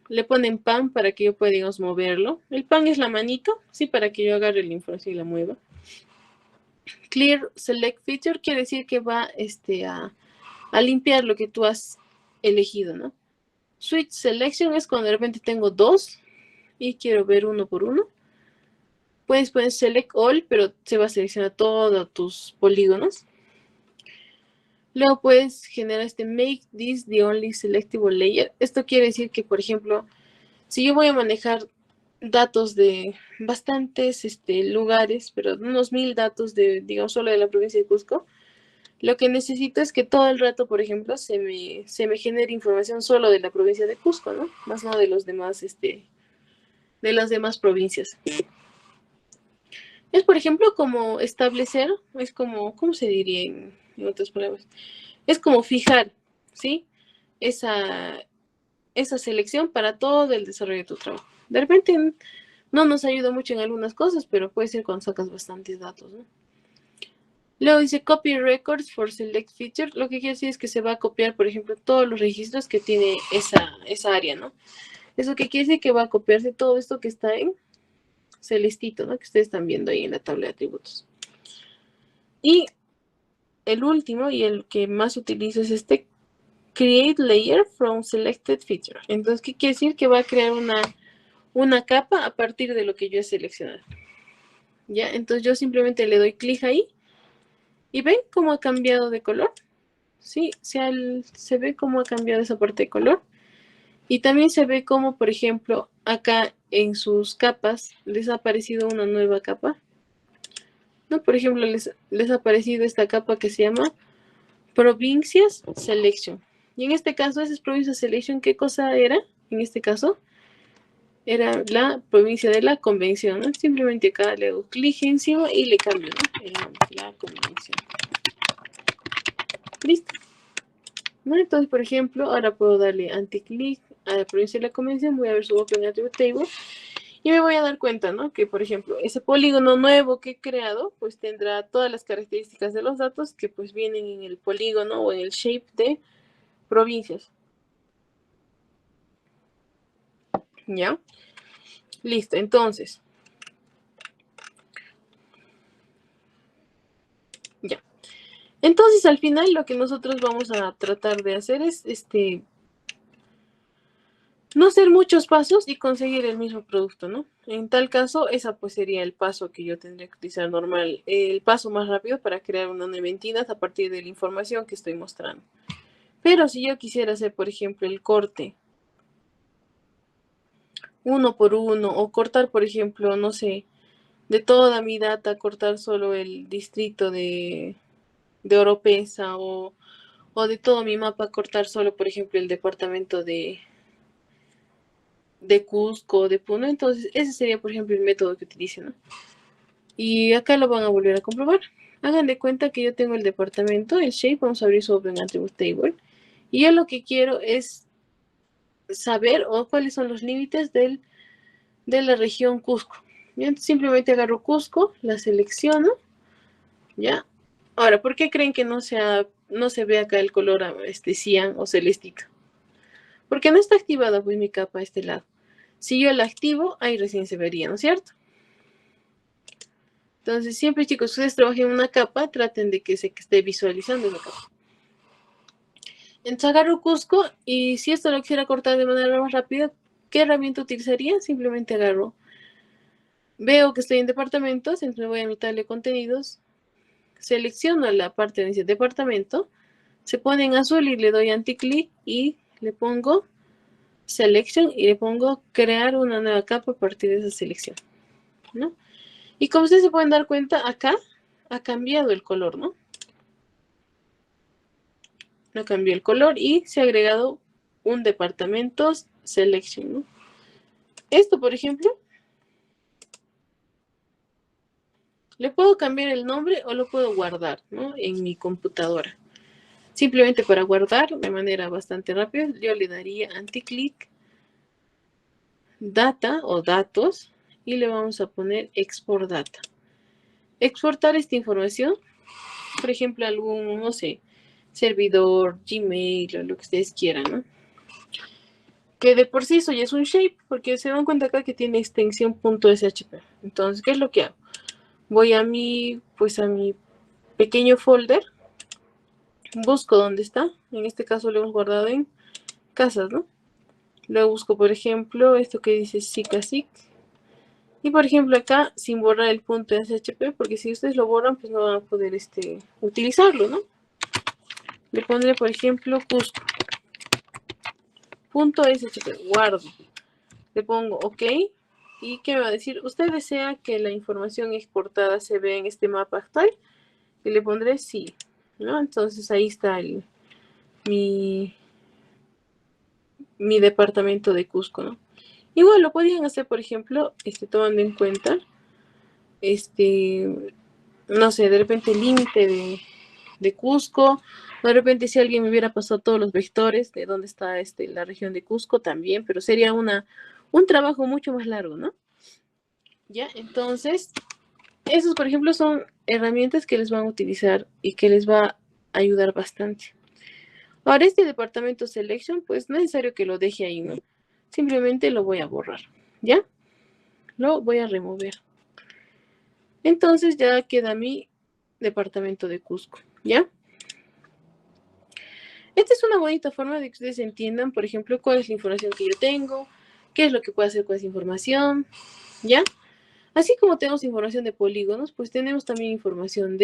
Le ponen pan para que yo pueda, digamos, moverlo. El pan es la manito, sí, para que yo agarre la información y la mueva. Clear Select Feature quiere decir que va a limpiar lo que tú has elegido, ¿no? Switch Selection es cuando de repente tengo dos y quiero ver uno por uno. Puedes poner Select All, pero se va a seleccionar todos tus polígonos. Luego puedes generar Make this the only selectable layer. Esto quiere decir que, por ejemplo, si yo voy a manejar datos de bastantes lugares, pero unos 1000 datos digamos, solo de la provincia de Cusco, lo que necesito es que todo el rato, por ejemplo, se me genere información solo de la provincia de Cusco, ¿no? Más no de los demás, de las demás provincias. Es, por ejemplo, como establecer, es como, ¿cómo se diría en otras palabras? Es como fijar, ¿sí? esa selección para todo el desarrollo de tu trabajo. De repente no nos ayuda mucho en algunas cosas, pero puede ser cuando sacas bastantes datos, ¿no? Luego dice copy records for select feature. Lo que quiere decir es que se va a copiar, por ejemplo, todos los registros que tiene esa área, ¿no? Eso que quiere decir que va a copiarse todo esto que está en celestito, ¿no? Que ustedes están viendo ahí en la tabla de atributos. Y el último y el que más utilizo es este create layer from selected feature. Entonces, ¿qué quiere decir? Que va a crear una capa a partir de lo que yo he seleccionado. ¿Ya? Entonces yo simplemente le doy clic ahí y ven cómo ha cambiado de color. Sí, se ve cómo ha cambiado esa parte de color. Y también se ve cómo, por ejemplo, acá en sus capas les ha aparecido una nueva capa. ¿No? Por ejemplo, les ha aparecido esta capa que se llama Provincias Selection. Y en este caso, esa es Provincias Selection. ¿Qué cosa era? En este caso, era la provincia de la convención, ¿no? Simplemente acá le hago clic encima y le cambio, ¿no? La convención. Listo. ¿No? Entonces, por ejemplo, ahora puedo darle anti-clic a la provincia de la convención, voy a ver su Open Attribute Table y me voy a dar cuenta, ¿no? Que, por ejemplo, ese polígono nuevo que he creado, pues tendrá todas las características de los datos que pues vienen en el polígono o en el shape de provincias. ¿Ya? Listo, entonces. Ya. Entonces, al final, lo que nosotros vamos a tratar de hacer es, no hacer muchos pasos y conseguir el mismo producto, ¿no? En tal caso, esa pues sería el paso que yo tendría que utilizar normal, el paso más rápido para crear una nueva entidad a partir de la información que estoy mostrando. Pero si yo quisiera hacer, por ejemplo, el corte uno por uno o cortar, por ejemplo, no sé, de toda mi data, cortar solo el distrito de Oropesa o de todo mi mapa, cortar solo, por ejemplo, el departamento de Cusco, de Puno. Entonces, ese sería, por ejemplo, el método que utilicen, ¿no? Y acá lo van a volver a comprobar. Hagan de cuenta que yo tengo el departamento, el shape, vamos a abrir su Open Attribute Table. Y yo lo que quiero es saber cuáles son los límites de la región Cusco. ¿Ya? Simplemente agarro Cusco, la selecciono, ¿ya? Ahora, ¿por qué creen que no se ve acá el color cian o celestito? Porque no está activada pues mi capa a este lado. Si yo la activo, ahí recién se vería, ¿no es cierto? Entonces, siempre, chicos, ustedes trabajen en una capa, traten de que se esté visualizando esa capa. Entonces agarro Cusco y si esto lo quisiera cortar de manera más rápida, ¿qué herramienta utilizaría? Simplemente agarro, veo que estoy en departamentos, entonces me voy a mi tabla de contenidos, selecciono la parte de ese departamento, se pone en azul y le doy anti-click y le pongo Selection y le pongo crear una nueva capa a partir de esa selección, ¿no? Y como ustedes se pueden dar cuenta, acá ha cambiado el color, ¿no? No cambió el color y se ha agregado un departamento selection, ¿no? Esto, por ejemplo, le puedo cambiar el nombre o lo puedo guardar, ¿no? En mi computadora. Simplemente para guardar de manera bastante rápida, yo le daría anti-click, data o datos, y le vamos a poner export data. Exportar esta información, por ejemplo, algún, no sé, servidor, Gmail o lo que ustedes quieran, ¿no? Que de por sí eso ya es un shape, porque se dan cuenta acá que tiene extensión .shp. Entonces, ¿qué es lo que hago? Voy a mi pequeño folder, busco dónde está, en este caso lo hemos guardado en casas, ¿no? Luego busco, por ejemplo, esto que dice zcasic. Y por ejemplo acá, sin borrar el .shp, porque si ustedes lo borran, pues no van a poder utilizarlo, ¿no? Le pondré, por ejemplo, Cusco. .shp, guardo. Le pongo OK. ¿Y qué me va a decir? ¿Usted desea que la información exportada se vea en este mapa actual? Y le pondré sí, ¿no? Entonces ahí está mi departamento de Cusco, ¿no? Igual lo podrían hacer, por ejemplo, tomando en cuenta, no sé, de repente el límite de Cusco, De repente, si alguien me hubiera pasado todos los vectores de dónde está la región de Cusco también, pero sería un trabajo mucho más largo, ¿no? Ya, entonces, esos, por ejemplo, son herramientas que les van a utilizar y que les va a ayudar bastante. Ahora, este departamento selection, pues no es necesario que lo deje ahí, ¿no? Simplemente lo voy a borrar, ¿ya? Lo voy a remover. Entonces ya queda mi departamento de Cusco, ¿ya? Esta es una bonita forma de que ustedes entiendan, por ejemplo, cuál es la información que yo tengo, qué es lo que puedo hacer con esa información, ¿ya? Así como tenemos información de polígonos, pues tenemos también información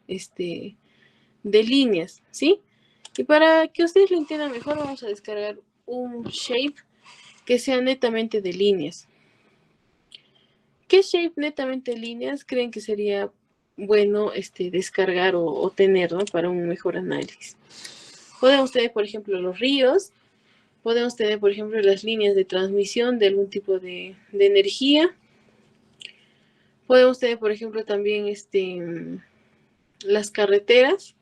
este, de líneas, ¿sí? Y para que ustedes lo entiendan mejor, vamos a descargar un shape que sea netamente de líneas. ¿Qué shape netamente de líneas creen que sería bueno descargar o tener, ¿no? Para un mejor análisis? Podemos tener, por ejemplo, los ríos, podemos tener, por ejemplo, las líneas de transmisión de algún tipo de energía. Podemos tener, por ejemplo, también las carreteras,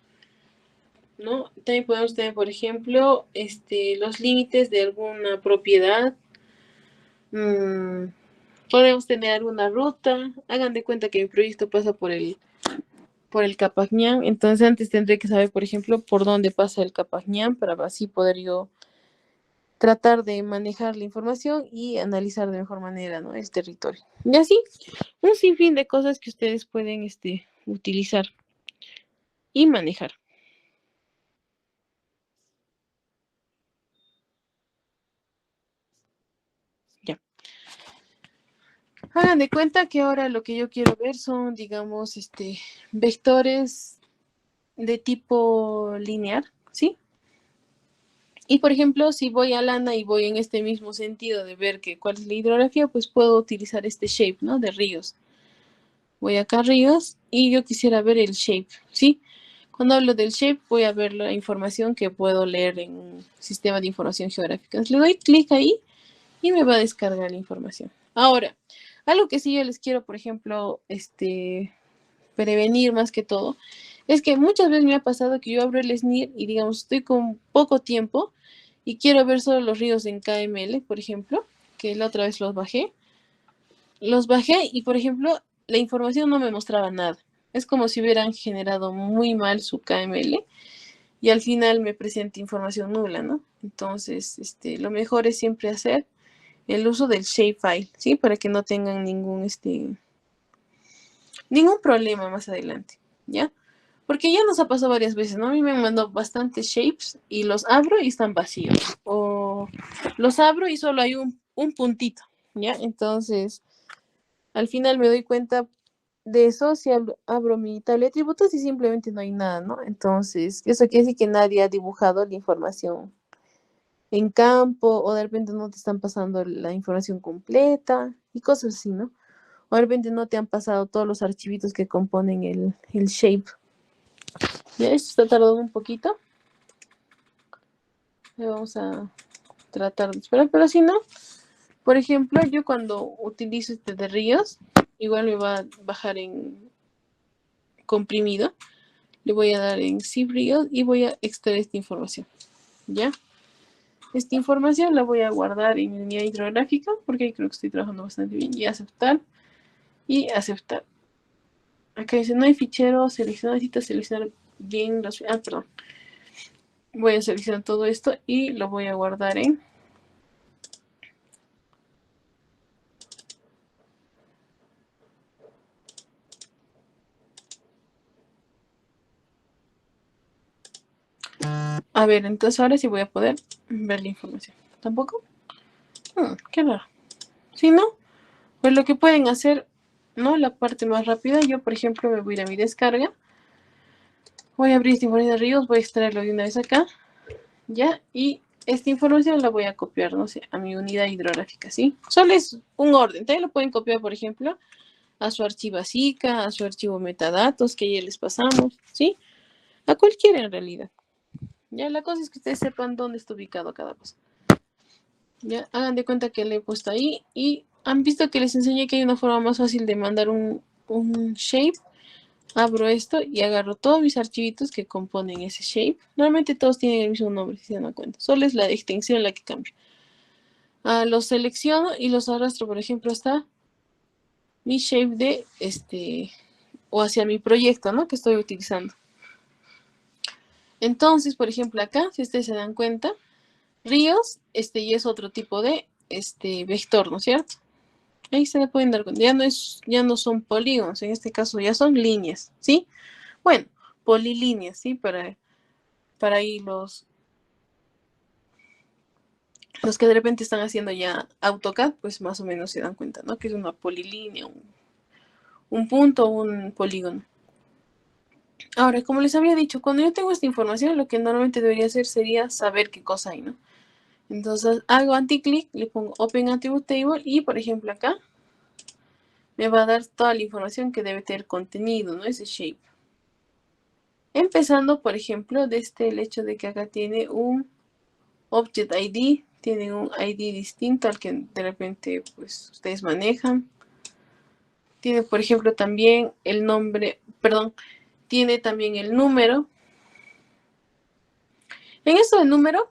¿no? También podemos tener, por ejemplo, los límites de alguna propiedad. Podemos tener alguna ruta. Hagan de cuenta que mi proyecto pasa por el Capagñán, entonces antes tendré que saber, por ejemplo, por dónde pasa el Capagñán para así poder yo tratar de manejar la información y analizar de mejor manera, ¿no? El territorio. Y así, un sinfín de cosas que ustedes pueden utilizar y manejar. Ya. Hagan de cuenta que ahora lo que yo quiero ver son, digamos, vectores de tipo lineal, ¿sí? Y por ejemplo, si voy a lana y voy en este mismo sentido de ver cuál es la hidrografía, pues puedo utilizar este shape, ¿no? De ríos. Voy acá a ríos y yo quisiera ver el shape, ¿sí? Cuando hablo del shape, voy a ver la información que puedo leer en un sistema de información geográfica. Le doy clic ahí y me va a descargar la información. Ahora, algo que sí yo les quiero, por ejemplo, prevenir más que todo, es que muchas veces me ha pasado que yo abro el SNIR y digamos, estoy con poco tiempo y quiero ver solo los ríos en KML, por ejemplo, que la otra vez los bajé. Los bajé y, por ejemplo, la información no me mostraba nada. Es como si hubieran generado muy mal su KML y al final me presenta información nula, ¿no? Entonces, lo mejor es siempre hacer el uso del shapefile, ¿sí? Para que no tengan ningún problema más adelante, ¿ya? Porque ya nos ha pasado varias veces, ¿no? A mí me han mandado bastantes shapes y los abro y están vacíos. O los abro y solo hay un puntito, ¿ya? Entonces, al final me doy cuenta de eso si abro mi tabla de tributos y simplemente no hay nada, ¿no? Entonces, eso quiere decir que nadie ha dibujado la información en campo o de repente no te están pasando la información completa y cosas así, ¿no? O de repente no te han pasado todos los archivitos que componen el shape. Ya, esto está tardando un poquito. Vamos a tratar de esperar, pero si no, por ejemplo, yo cuando utilizo este de ríos, igual me va a bajar en comprimido. Le voy a dar en zip ríos y voy a extraer esta información. ¿Ya? Esta información la voy a guardar en mi unidad hidrográfica porque ahí creo que estoy trabajando bastante bien. Y aceptar. Y aceptar. Acá dice no hay fichero seleccionado. Necesito seleccionar bien los... Ah, perdón. Voy a seleccionar todo esto y lo voy a guardar en... A ver, entonces ahora sí voy a poder ver la información. ¿Tampoco? Qué raro. Si no, pues lo que pueden hacer, ¿no? La parte más rápida, yo por ejemplo me voy a ir a mi descarga. Voy a abrir esta información de ríos, voy a extraerlo de una vez acá, ¿ya? Y esta información la voy a copiar, no sé, a mi unidad hidrográfica, ¿sí? Solo es un orden. También lo pueden copiar, por ejemplo, a su archivo SICA, a su archivo metadatos que ayer les pasamos, ¿sí? A cualquiera en realidad. Ya, la cosa es que ustedes sepan dónde está ubicado cada cosa. Ya, hagan de cuenta que le he puesto ahí y han visto que les enseñé que hay una forma más fácil de mandar un shape. abro esto y agarro todos mis archivitos que componen ese shape. Normalmente todos tienen el mismo nombre, si se dan cuenta. Solo es la extensión la que cambia. Los selecciono y los arrastro, por ejemplo, hasta mi shape de o hacia mi proyecto, ¿no? Que estoy utilizando. Entonces, por ejemplo, acá, si ustedes se dan cuenta, ríos, ya es otro tipo de vector, ¿no es cierto? Ahí se le pueden dar cuenta. Ya no son polígonos, en este caso ya son líneas, ¿sí? Bueno, polilíneas, ¿sí? Para ahí los que de repente están haciendo ya AutoCAD, pues más o menos se dan cuenta, ¿no? Que es una polilínea, un punto, un polígono. Ahora, como les había dicho, cuando yo tengo esta información, lo que normalmente debería hacer sería saber qué cosa hay, ¿no? Entonces hago anti-click, le pongo Open Attribute Table y, por ejemplo, acá me va a dar toda la información que debe tener contenido, ¿no? Ese shape. Empezando, por ejemplo, desde el hecho de que acá tiene un Object ID, tiene un ID distinto al que de repente pues ustedes manejan. Tiene, por ejemplo, también el nombre, perdón, tiene también el número. En esto del número,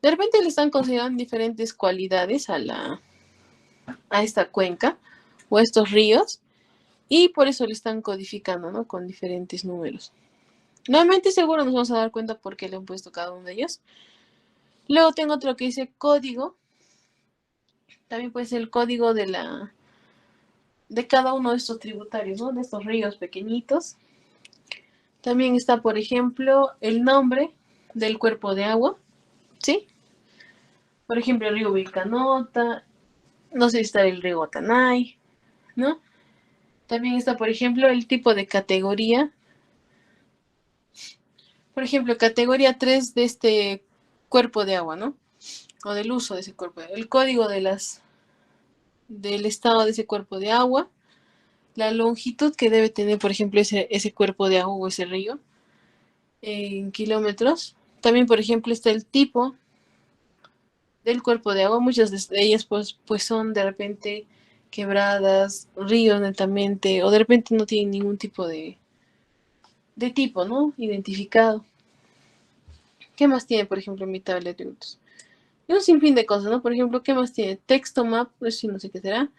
de repente le están considerando diferentes cualidades a esta cuenca o a estos ríos y por eso le están codificando, ¿no? Con diferentes números. Nuevamente seguro nos vamos a dar cuenta por qué le han puesto cada uno de ellos. Luego tengo otro que dice código. También puede ser el código de cada uno de estos tributarios, ¿no? De estos ríos pequeñitos. También está, por ejemplo, el nombre del cuerpo de agua, ¿sí? Por ejemplo, el río Vilcanota, no sé si está el río Guatanay, ¿no? También está, por ejemplo, el tipo de categoría. Por ejemplo, categoría 3 de este cuerpo de agua, ¿no? O del uso de ese cuerpo de agua. El código del estado de ese cuerpo de agua. La longitud que debe tener, por ejemplo, ese cuerpo de agua o ese río en kilómetros. También, por ejemplo, está el tipo del cuerpo de agua. Muchas de ellas pues son de repente quebradas, ríos netamente, o de repente no tienen ningún tipo de tipo, ¿no? Identificado. ¿Qué más tiene, por ejemplo, mi tabla de atributos? Y un sinfín de cosas, ¿no? Por ejemplo, ¿qué más tiene? Texto map, pues sí, no sé qué será.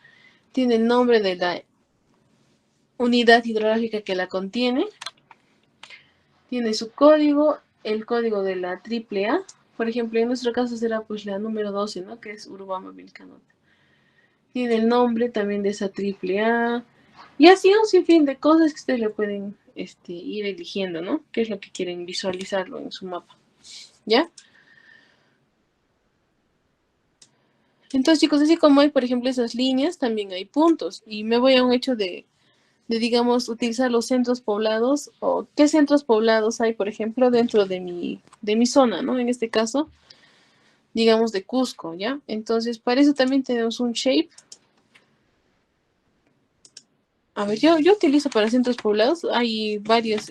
Tiene el nombre de la unidad hidrográfica que la contiene. Tiene su código, el código de la AAA. Por ejemplo, en nuestro caso será pues la número 12, ¿no? Que es Urubamba Vilcanota. Tiene el nombre también de esa AAA. Y así un sinfín de cosas que ustedes le pueden ir eligiendo, ¿no? ¿Qué es lo que quieren visualizarlo en su mapa? ¿Ya? Entonces, chicos, así como hay, por ejemplo, esas líneas, también hay puntos. Y me voy a un hecho digamos, utilizar los centros poblados o qué centros poblados hay, por ejemplo, dentro de mi zona, ¿no? En este caso, digamos, de Cusco, ¿ya? Entonces, para eso también tenemos un shape. A ver, yo utilizo para centros poblados, hay varios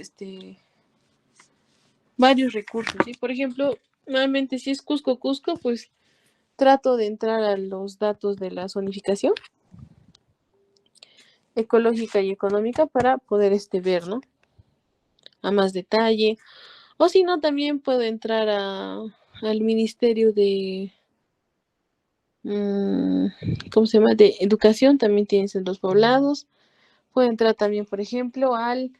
recursos, ¿sí? Por ejemplo, normalmente si es Cusco, Cusco, pues trato de entrar a los datos de la zonificación ecológica y económica para poder ver, ¿no? A más detalle. O si no, también puedo entrar al Ministerio mm, ¿cómo se llama? De Educación, también tienen centros poblados. Puedo entrar también, por ejemplo, al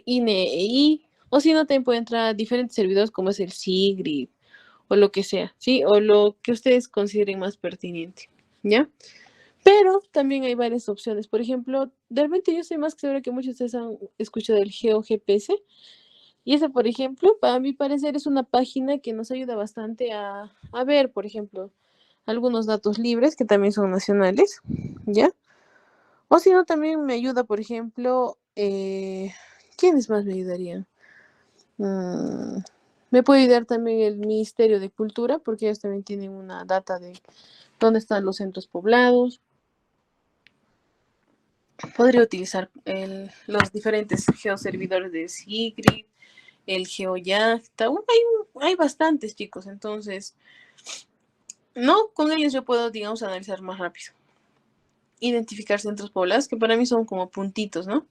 INEI, o si no, también puedo entrar a diferentes servidores como es el SIGRI o lo que sea, ¿sí? O lo que ustedes consideren más pertinente, ¿ya? Pero también hay varias opciones. Por ejemplo, de repente yo soy más que segura que muchos de ustedes han escuchado el GeoGPS. Y ese, por ejemplo, para mi parecer es una página que nos ayuda bastante a ver, por ejemplo, algunos datos libres que también son nacionales, ¿ya? O si no, también me ayuda, por ejemplo, ¿quiénes más me ayudarían? Mm, me puede ayudar también el Ministerio de Cultura, porque ellos también tienen una data de dónde están los centros poblados. Podría utilizar los diferentes geoservidores de Sigrid, el GeoYacta. Hay bastantes, chicos, entonces, no, con ellos yo puedo, digamos, analizar más rápido. identificar centros poblados, que para mí son como puntitos, ¿no?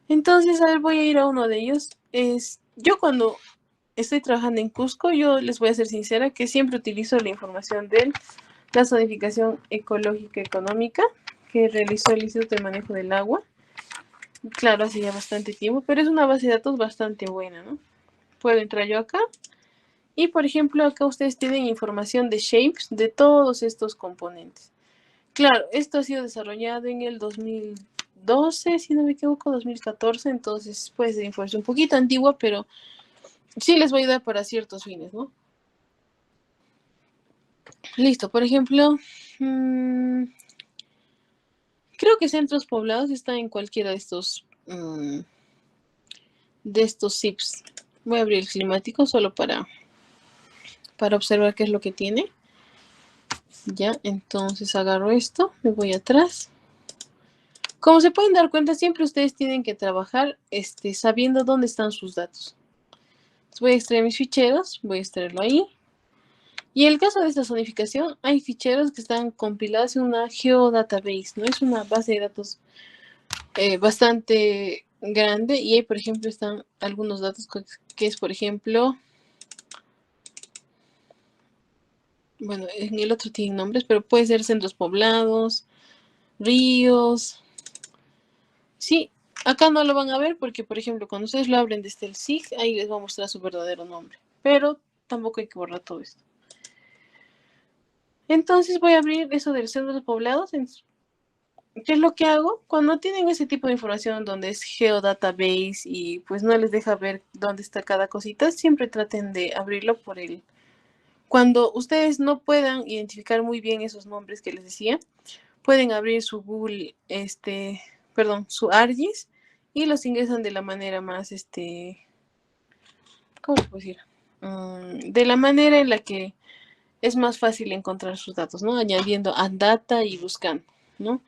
Entonces, a ver, voy a ir a uno de ellos. Yo cuando estoy trabajando en Cusco, yo les voy a ser sincera que siempre utilizo la información de la zonificación ecológica económica que realizó el Instituto de Manejo del Agua. Claro, hace ya bastante tiempo, pero es una base de datos bastante buena, ¿no? Puedo entrar yo acá. Y por ejemplo, acá ustedes tienen información de shapes de todos estos componentes. Claro, esto ha sido desarrollado en el 2012, si no me equivoco, 2014, entonces puede ser información un poquito antigua, pero sí les va a ayudar para ciertos fines, ¿no? Listo, por ejemplo, creo que centros poblados están en cualquiera de estos zips. Voy a abrir el climático solo para observar qué es lo que tiene. Ya, entonces agarro esto, me voy atrás. Como se pueden dar cuenta, siempre ustedes tienen que trabajar sabiendo dónde están sus datos. Entonces voy a extraer mis ficheros, voy a extraerlo ahí. Y en el caso de esta zonificación, hay ficheros que están compilados en una geodatabase, ¿no? Es una base de datos bastante grande y ahí, por ejemplo, están algunos datos que es, por ejemplo, bueno, en el otro tienen nombres, pero puede ser centros poblados, ríos. Sí, acá no lo van a ver porque, por ejemplo, cuando ustedes lo abren desde el SIG, ahí les va a mostrar su verdadero nombre. Pero tampoco hay que borrar todo esto. Entonces voy a abrir eso de los centros poblados. ¿Qué es lo que hago? Cuando tienen ese tipo de información donde es geodatabase y pues no les deja ver dónde está cada cosita, siempre traten de abrirlo por el... Cuando ustedes no puedan identificar muy bien esos nombres que les decía, pueden abrir su Google, su ArcGIS y los ingresan de la manera más, ¿cómo se puede decir? De la manera en la que es más fácil encontrar sus datos, ¿no? Añadiendo data y buscando, ¿no?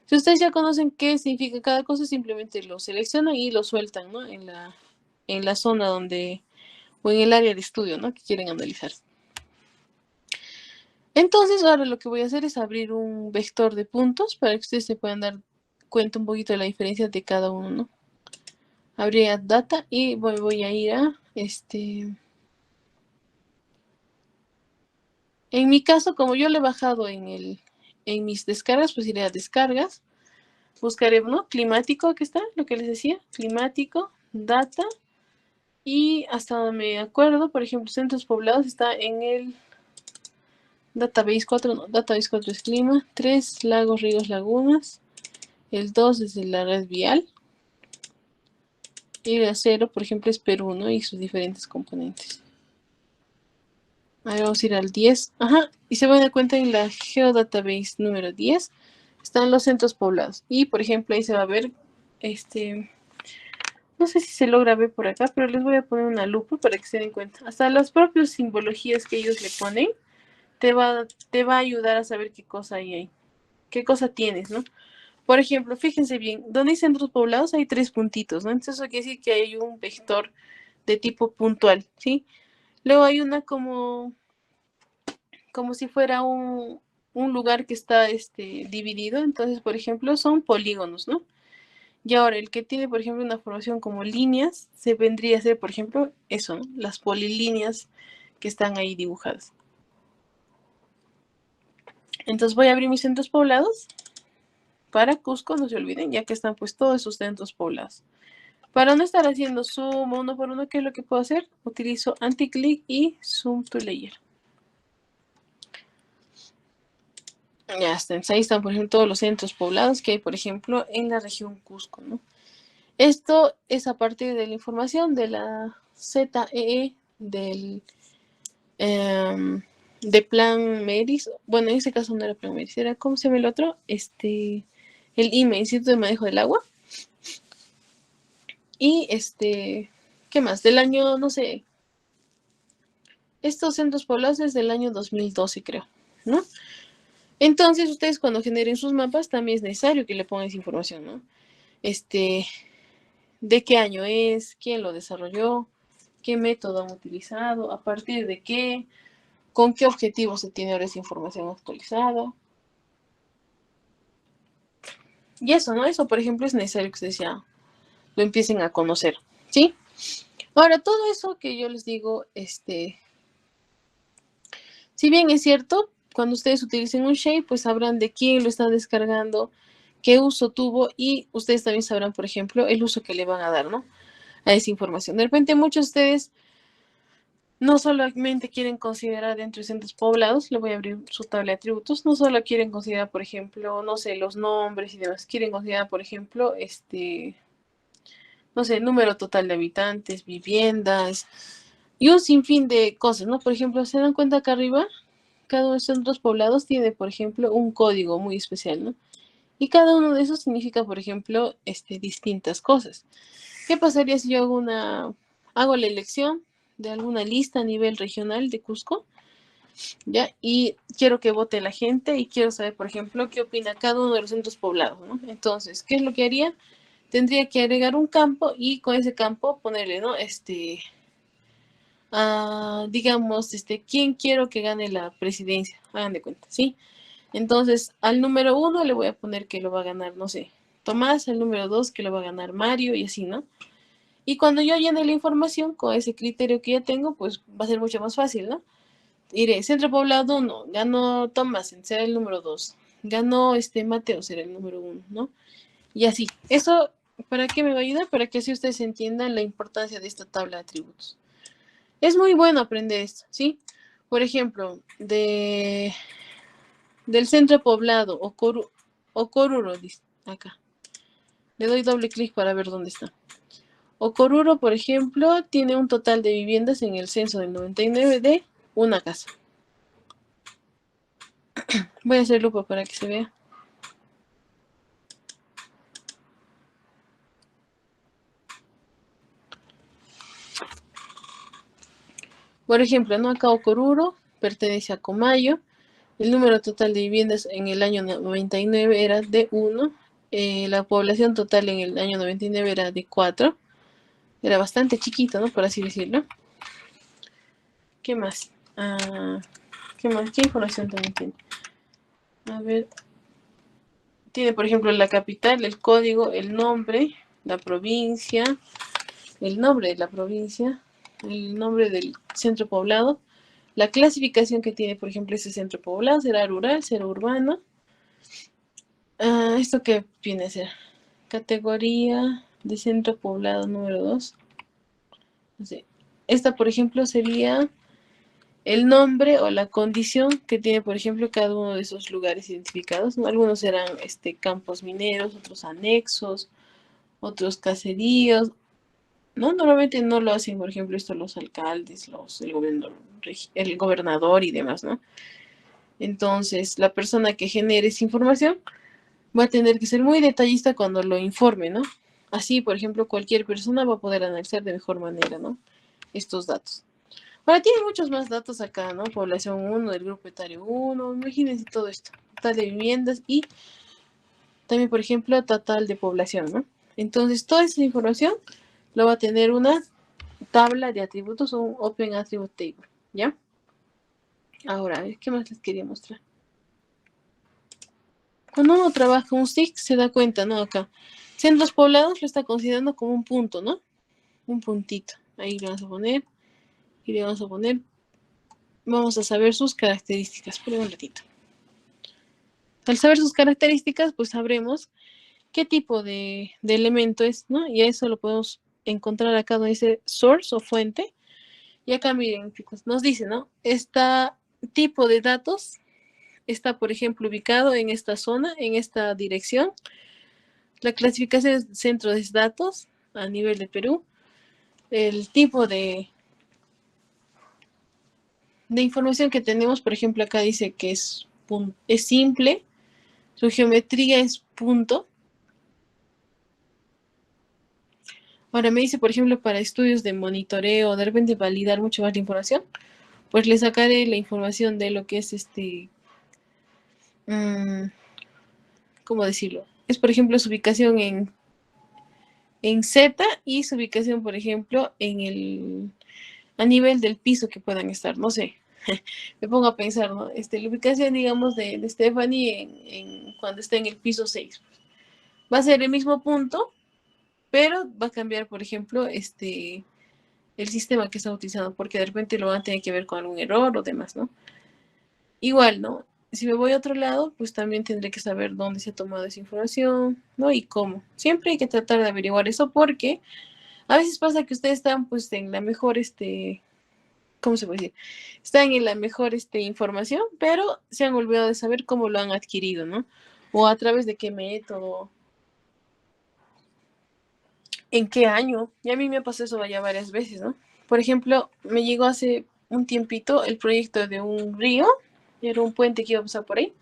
Si ustedes ya conocen qué significa cada cosa, simplemente lo seleccionan y lo sueltan, ¿no? En la zona donde, o en el área de estudio, ¿no? Que quieren analizar. Entonces, ahora lo que voy a hacer es abrir un vector de puntos para que ustedes se puedan dar cuenta un poquito de la diferencia de cada uno, ¿no? Abrir data y voy a ir a En mi caso, como yo lo he bajado en mis descargas, pues iré a descargas. Buscaré, ¿no? Climático, que está, lo que les decía. Climático, data. Y hasta donde me acuerdo, por ejemplo, centros poblados está en el Database 4, no, Database 4 es clima, 3 lagos, ríos, lagunas, el 2 es de la red vial, y el 0, por ejemplo, es Perú, ¿no? Y sus diferentes componentes. Ahora vamos a ir al 10, ajá, y se van a dar cuenta en la Geodatabase número 10, están los centros poblados, y por ejemplo ahí se va a ver, no sé si se logra ver por acá, pero les voy a poner una lupa para que se den cuenta, hasta las propias simbologías que ellos le ponen, te va a ayudar a saber qué cosa hay ahí, qué cosa tienes, ¿no? Por ejemplo, fíjense bien, donde hay centros poblados hay 3 puntitos, ¿no? Entonces eso quiere decir que hay un vector de tipo puntual, ¿sí? Luego hay una como si fuera un lugar que está dividido, entonces, por ejemplo, son polígonos, ¿no? Y ahora el que tiene, por ejemplo, una formación como líneas, se vendría a ser, por ejemplo, eso, ¿no? Las polilíneas que están ahí dibujadas. Entonces voy a abrir mis centros poblados para Cusco, no se olviden, ya que están pues todos esos centros poblados. Para no estar haciendo zoom uno por uno, ¿qué es lo que puedo hacer? Utilizo anti-click y zoom to layer. Ya está, ahí están, por ejemplo, todos los centros poblados que hay, por ejemplo, en la región Cusco, ¿no? Esto es a partir de la información de la ZEE de Plan Medis. Bueno, en ese caso no era Plan Medis, era, ¿cómo se llama el otro? El IME, Instituto de Manejo del Agua. Y ¿qué más? Del año, no sé, estos centros poblados es del año 2012, creo, ¿no? Entonces, ustedes cuando generen sus mapas, también es necesario que le pongan esa información, ¿no? De qué año es, quién lo desarrolló, qué método han utilizado, a partir de qué, con qué objetivo se tiene ahora esa información actualizada. Y eso, ¿no? Eso, por ejemplo, es necesario que ustedes ya lo empiecen a conocer, ¿sí? Ahora, todo eso que yo les digo, si bien es cierto, cuando ustedes utilicen un shape, pues sabrán de quién lo están descargando, qué uso tuvo y ustedes también sabrán, por ejemplo, el uso que le van a dar, ¿no? A esa información. De repente muchos de ustedes no solamente quieren considerar dentro de centros poblados, le voy a abrir su tabla de atributos, no solo quieren considerar, por ejemplo, no sé, los nombres y demás, quieren considerar, por ejemplo, no sé, número total de habitantes, viviendas y un sinfín de cosas, ¿no? Por ejemplo, ¿se dan cuenta acá arriba? Cada uno de los centros poblados tiene, por ejemplo, un código muy especial, ¿no? Y cada uno de esos significa, por ejemplo, distintas cosas. ¿Qué pasaría si yo hago la elección de alguna lista a nivel regional de Cusco? ¿Ya? Y quiero que vote la gente y quiero saber, por ejemplo, qué opina cada uno de los centros poblados, ¿no? Entonces, ¿qué es lo que haría? Tendría que agregar un campo y con ese campo ponerle, ¿no? Digamos, quién quiero que gane la presidencia, hagan de cuenta, ¿sí? Entonces, al número 1 le voy a poner que lo va a ganar, no sé, Tomás, al número 2 que lo va a ganar Mario y así, ¿no? Y cuando yo llene la información con ese criterio que ya tengo, pues va a ser mucho más fácil, ¿no? Diré, centro poblado 1, ganó Tomás, será el número 2. Ganó Mateo, será el número 1, ¿no? Y así. Eso, ¿para qué me va a ayudar? Para que así ustedes entiendan la importancia de esta tabla de atributos. Es muy bueno aprender esto, ¿sí? Por ejemplo, del centro poblado, Ocoruro, dice acá. Le doy doble clic para ver dónde está. Ocoruro, por ejemplo, tiene un total de viviendas en el censo del 99 de una casa. Voy a hacer lupa para que se vea. Por ejemplo, ¿no? Acá Ocoruro pertenece a Comayo. El número total de viviendas en el año 99 era de 1. La población total en el año 99 era de 4. Era bastante chiquito, ¿no? Por así decirlo. ¿Qué más? ¿Qué más? ¿Qué información también tiene? A ver. Tiene, por ejemplo, la capital, el código, el nombre, la provincia, el nombre de la provincia, el nombre del centro poblado, la clasificación que tiene, por ejemplo, ese centro poblado, será rural, será urbano. ¿Esto qué viene a ser? Categoría de centro poblado número 2. No sé. Esta, por ejemplo, sería el nombre o la condición que tiene, por ejemplo, cada uno de esos lugares identificados, ¿no? Algunos serán campos mineros, otros anexos, otros caseríos, ¿no? Normalmente no lo hacen, por ejemplo, esto los alcaldes, el gobernador y demás, ¿no? Entonces, la persona que genere esa información va a tener que ser muy detallista cuando lo informe, ¿no? Así, por ejemplo, cualquier persona va a poder analizar de mejor manera, ¿no? Estos datos. Ahora tiene muchos más datos acá, ¿no? Población 1, del grupo etario 1, imagínense todo esto. Total de viviendas y también, por ejemplo, total de población, ¿no? Entonces, toda esa información lo va a tener una tabla de atributos o un Open Attribute Table, ¿ya? Ahora, a ver, ¿qué más les quería mostrar? Cuando uno trabaja un SIG, se da cuenta, ¿no? Acá, centros poblados lo está considerando como un punto, ¿no? Un puntito. Ahí le vamos a poner, y le vamos a poner, vamos a saber sus características. Esperen un ratito. Al saber sus características, pues sabremos qué tipo de elemento es, ¿no? Y a eso lo podemos encontrar acá donde dice source o fuente. Y acá miren, chicos, nos dice, ¿no? Este tipo de datos está, por ejemplo, ubicado en esta zona, en esta dirección. La clasificación es centro de datos a nivel de Perú. El tipo de información que tenemos, por ejemplo, acá dice que es simple. Su geometría es punto. Ahora me dice, por ejemplo, para estudios de monitoreo, de repente validar mucho más la información, pues le sacaré la información de lo que es ¿cómo decirlo? Es, por ejemplo, su ubicación en Z y su ubicación, por ejemplo, a nivel del piso que puedan estar, no sé. Me pongo a pensar, ¿no? La ubicación, digamos, de Stephanie cuando está en el piso 6. Va a ser el mismo punto, pero va a cambiar, por ejemplo, el sistema que está utilizando, porque de repente lo van a tener que ver con algún error o demás, ¿no? Igual, ¿no? Si me voy a otro lado, pues también tendré que saber dónde se ha tomado esa información, ¿no? Y cómo. Siempre hay que tratar de averiguar eso porque a veces pasa que ustedes están pues en la mejor, ¿cómo se puede decir? Están en la mejor información, pero se han olvidado de saber cómo lo han adquirido, ¿no? O a través de qué método, en qué año. Y a mí me ha pasado eso ya varias veces, ¿no? Por ejemplo, me llegó hace un tiempito el proyecto de un río, era un puente que iba a pasar por ahí,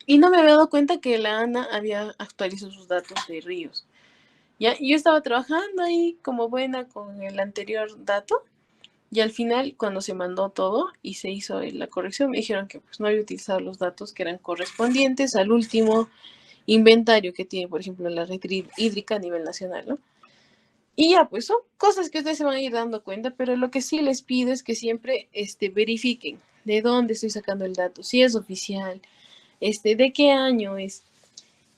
y no me había dado cuenta que la ANA había actualizado sus datos de ríos. ¿Ya? Y yo estaba trabajando ahí como buena con el anterior dato, y al final, cuando se mandó todo y se hizo la corrección, me dijeron que pues, no había utilizado los datos que eran correspondientes al último inventario que tiene, por ejemplo, la red hídrica a nivel nacional, ¿no? Y ya, pues son cosas que ustedes se van a ir dando cuenta, pero lo que sí les pido es que siempre verifiquen de dónde estoy sacando el dato, si es oficial, de qué año es.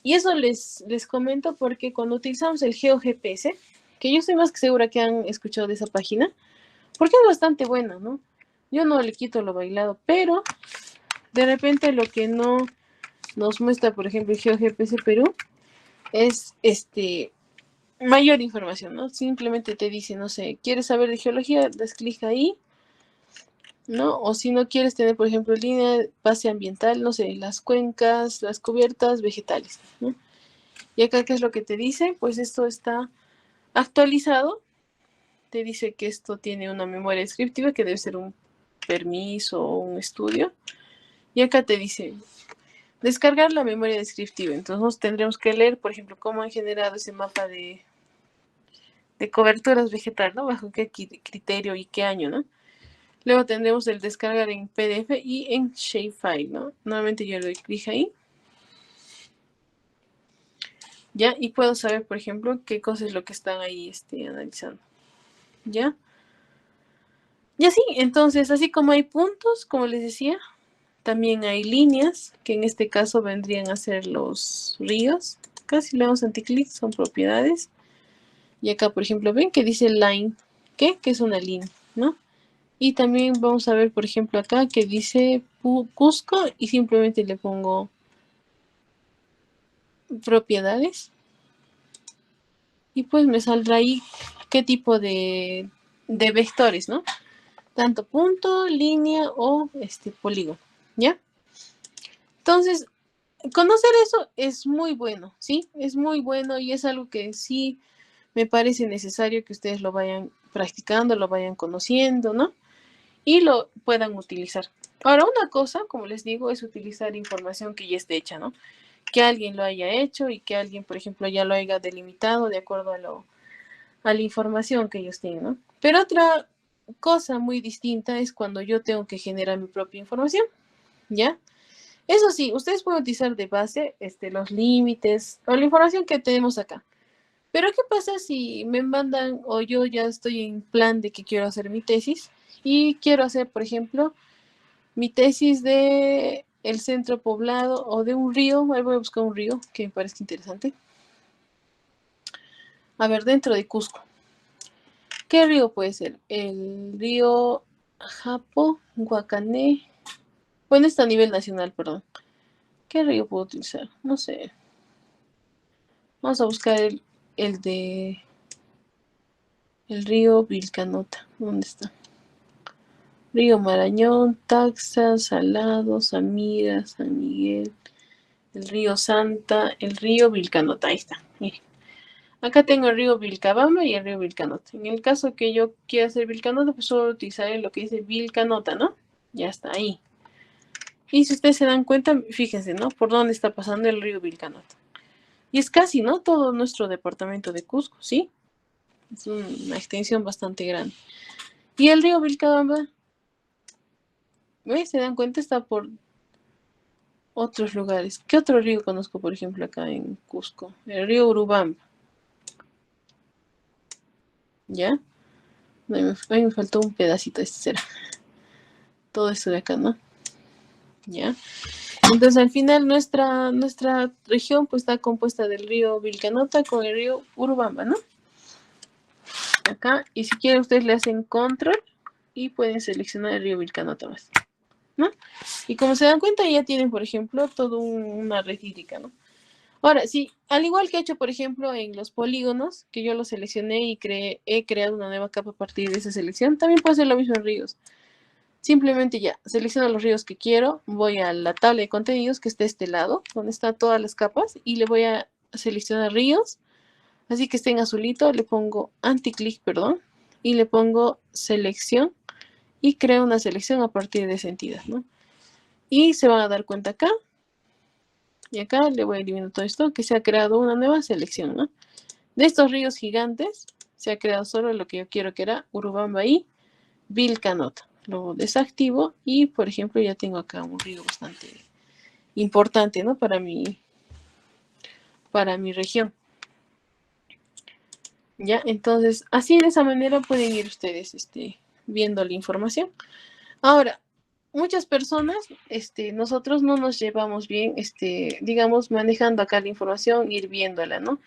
Y eso les comento porque cuando utilizamos el GeoGPS, que yo estoy más que segura que han escuchado de esa página, porque es bastante buena, ¿no? Yo no le quito lo bailado, pero de repente lo que no nos muestra, por ejemplo, el GeoGPS Perú, es mayor información, ¿no? Simplemente te dice, no sé, ¿quieres saber de geología? Das clic ahí, ¿no? O si no quieres tener, por ejemplo, línea base ambiental, no sé, las cuencas, las cubiertas vegetales, ¿no? Y acá, ¿qué es lo que te dice? Pues esto está actualizado. Te dice que esto tiene una memoria descriptiva que debe ser un permiso o un estudio. Y acá te dice descargar la memoria descriptiva. Entonces tendremos que leer, por ejemplo, cómo han generado ese mapa de coberturas vegetales, ¿no? Bajo qué criterio y qué año, ¿no? Luego tendremos el descargar en PDF y en Shapefile, ¿no? Nuevamente yo le doy clic ahí. ¿Ya? Y puedo saber, por ejemplo, qué cosa es lo que están ahí analizando. ¿Ya? Y así, entonces, así como hay puntos, como les decía, también hay líneas, que en este caso vendrían a ser los ríos. Casi le damos anticlic, son propiedades. Y acá, por ejemplo, ven que dice line, ¿qué? Que es una línea, ¿no? Y también vamos a ver, por ejemplo, acá que dice Cusco y simplemente le pongo propiedades. Y pues me saldrá ahí qué tipo de vectores, ¿no? Tanto punto, línea o polígono, ¿ya? Entonces, conocer eso es muy bueno, ¿sí? Es muy bueno y es algo que sí me parece necesario que ustedes lo vayan practicando, lo vayan conociendo, ¿no? Y lo puedan utilizar. Ahora, una cosa, como les digo, es utilizar información que ya esté hecha, ¿no? Que alguien lo haya hecho y que alguien, por ejemplo, ya lo haya delimitado de acuerdo a la información que ellos tienen, ¿no? Pero otra cosa muy distinta es cuando yo tengo que generar mi propia información, ¿ya? Eso sí, ustedes pueden utilizar de base los límites o la información que tenemos acá. Pero ¿qué pasa si me mandan o yo ya estoy en plan de que quiero hacer mi tesis y quiero hacer, por ejemplo, mi tesis de el centro poblado o de un río? Ahí voy a buscar un río que me parezca interesante. A ver, dentro de Cusco. ¿Qué río puede ser? El río Japo, Guacané. Bueno, está a nivel nacional, perdón. ¿Qué río puedo utilizar? No sé. Vamos a buscar el de el río Vilcanota. ¿Dónde está? Río Marañón, Taxa, Salado, Samira, San Miguel, el río Santa, el río Vilcanota. Ahí está. Miren. Acá tengo el río Vilcabamba y el río Vilcanota. En el caso que yo quiera hacer Vilcanota, pues solo utilizaré lo que dice Vilcanota, ¿no? Ya está ahí. Y si ustedes se dan cuenta, fíjense, ¿no? Por dónde está pasando el río Vilcanota. Y es casi, ¿no? Todo nuestro departamento de Cusco, ¿sí? Es una extensión bastante grande. Y el río Vilcabamba, ¿ves? ¿Se dan cuenta? Está por otros lugares. ¿Qué otro río conozco, por ejemplo, acá en Cusco? El río Urubamba. ¿Ya? Ahí me faltó un pedacito, este será. Todo esto de acá, ¿no? ¿Ya? Entonces al final nuestra región pues está compuesta del río Vilcanota con el río Urubamba, ¿no? Acá, y si quieren ustedes le hacen control y pueden seleccionar el río Vilcanota más, ¿no? Y como se dan cuenta ya tienen, por ejemplo, toda una red hídrica, ¿no? Ahora, sí, al igual que he hecho, por ejemplo, en los polígonos, que yo los seleccioné y he creado una nueva capa a partir de esa selección, también puedo hacer lo mismo en ríos. Simplemente ya, selecciono los ríos que quiero, voy a la tabla de contenidos que está de este lado, donde están todas las capas, y le voy a seleccionar ríos, así que esté en azulito, le pongo anti-click, perdón, y le pongo selección, y creo una selección a partir de esa entidad, ¿no? Y se van a dar cuenta acá, y acá le voy a eliminar todo esto, que se ha creado una nueva selección, ¿no? De estos ríos gigantes, se ha creado solo lo que yo quiero, que era Urubamba y Vilcanota. Lo desactivo y, por ejemplo, ya tengo acá un río bastante importante, ¿no? Para mi región. ¿Ya? Entonces, así de esa manera pueden ir ustedes viendo la información. Ahora, muchas personas, nosotros no nos llevamos bien, digamos, manejando acá la información, ir viéndola, ¿no?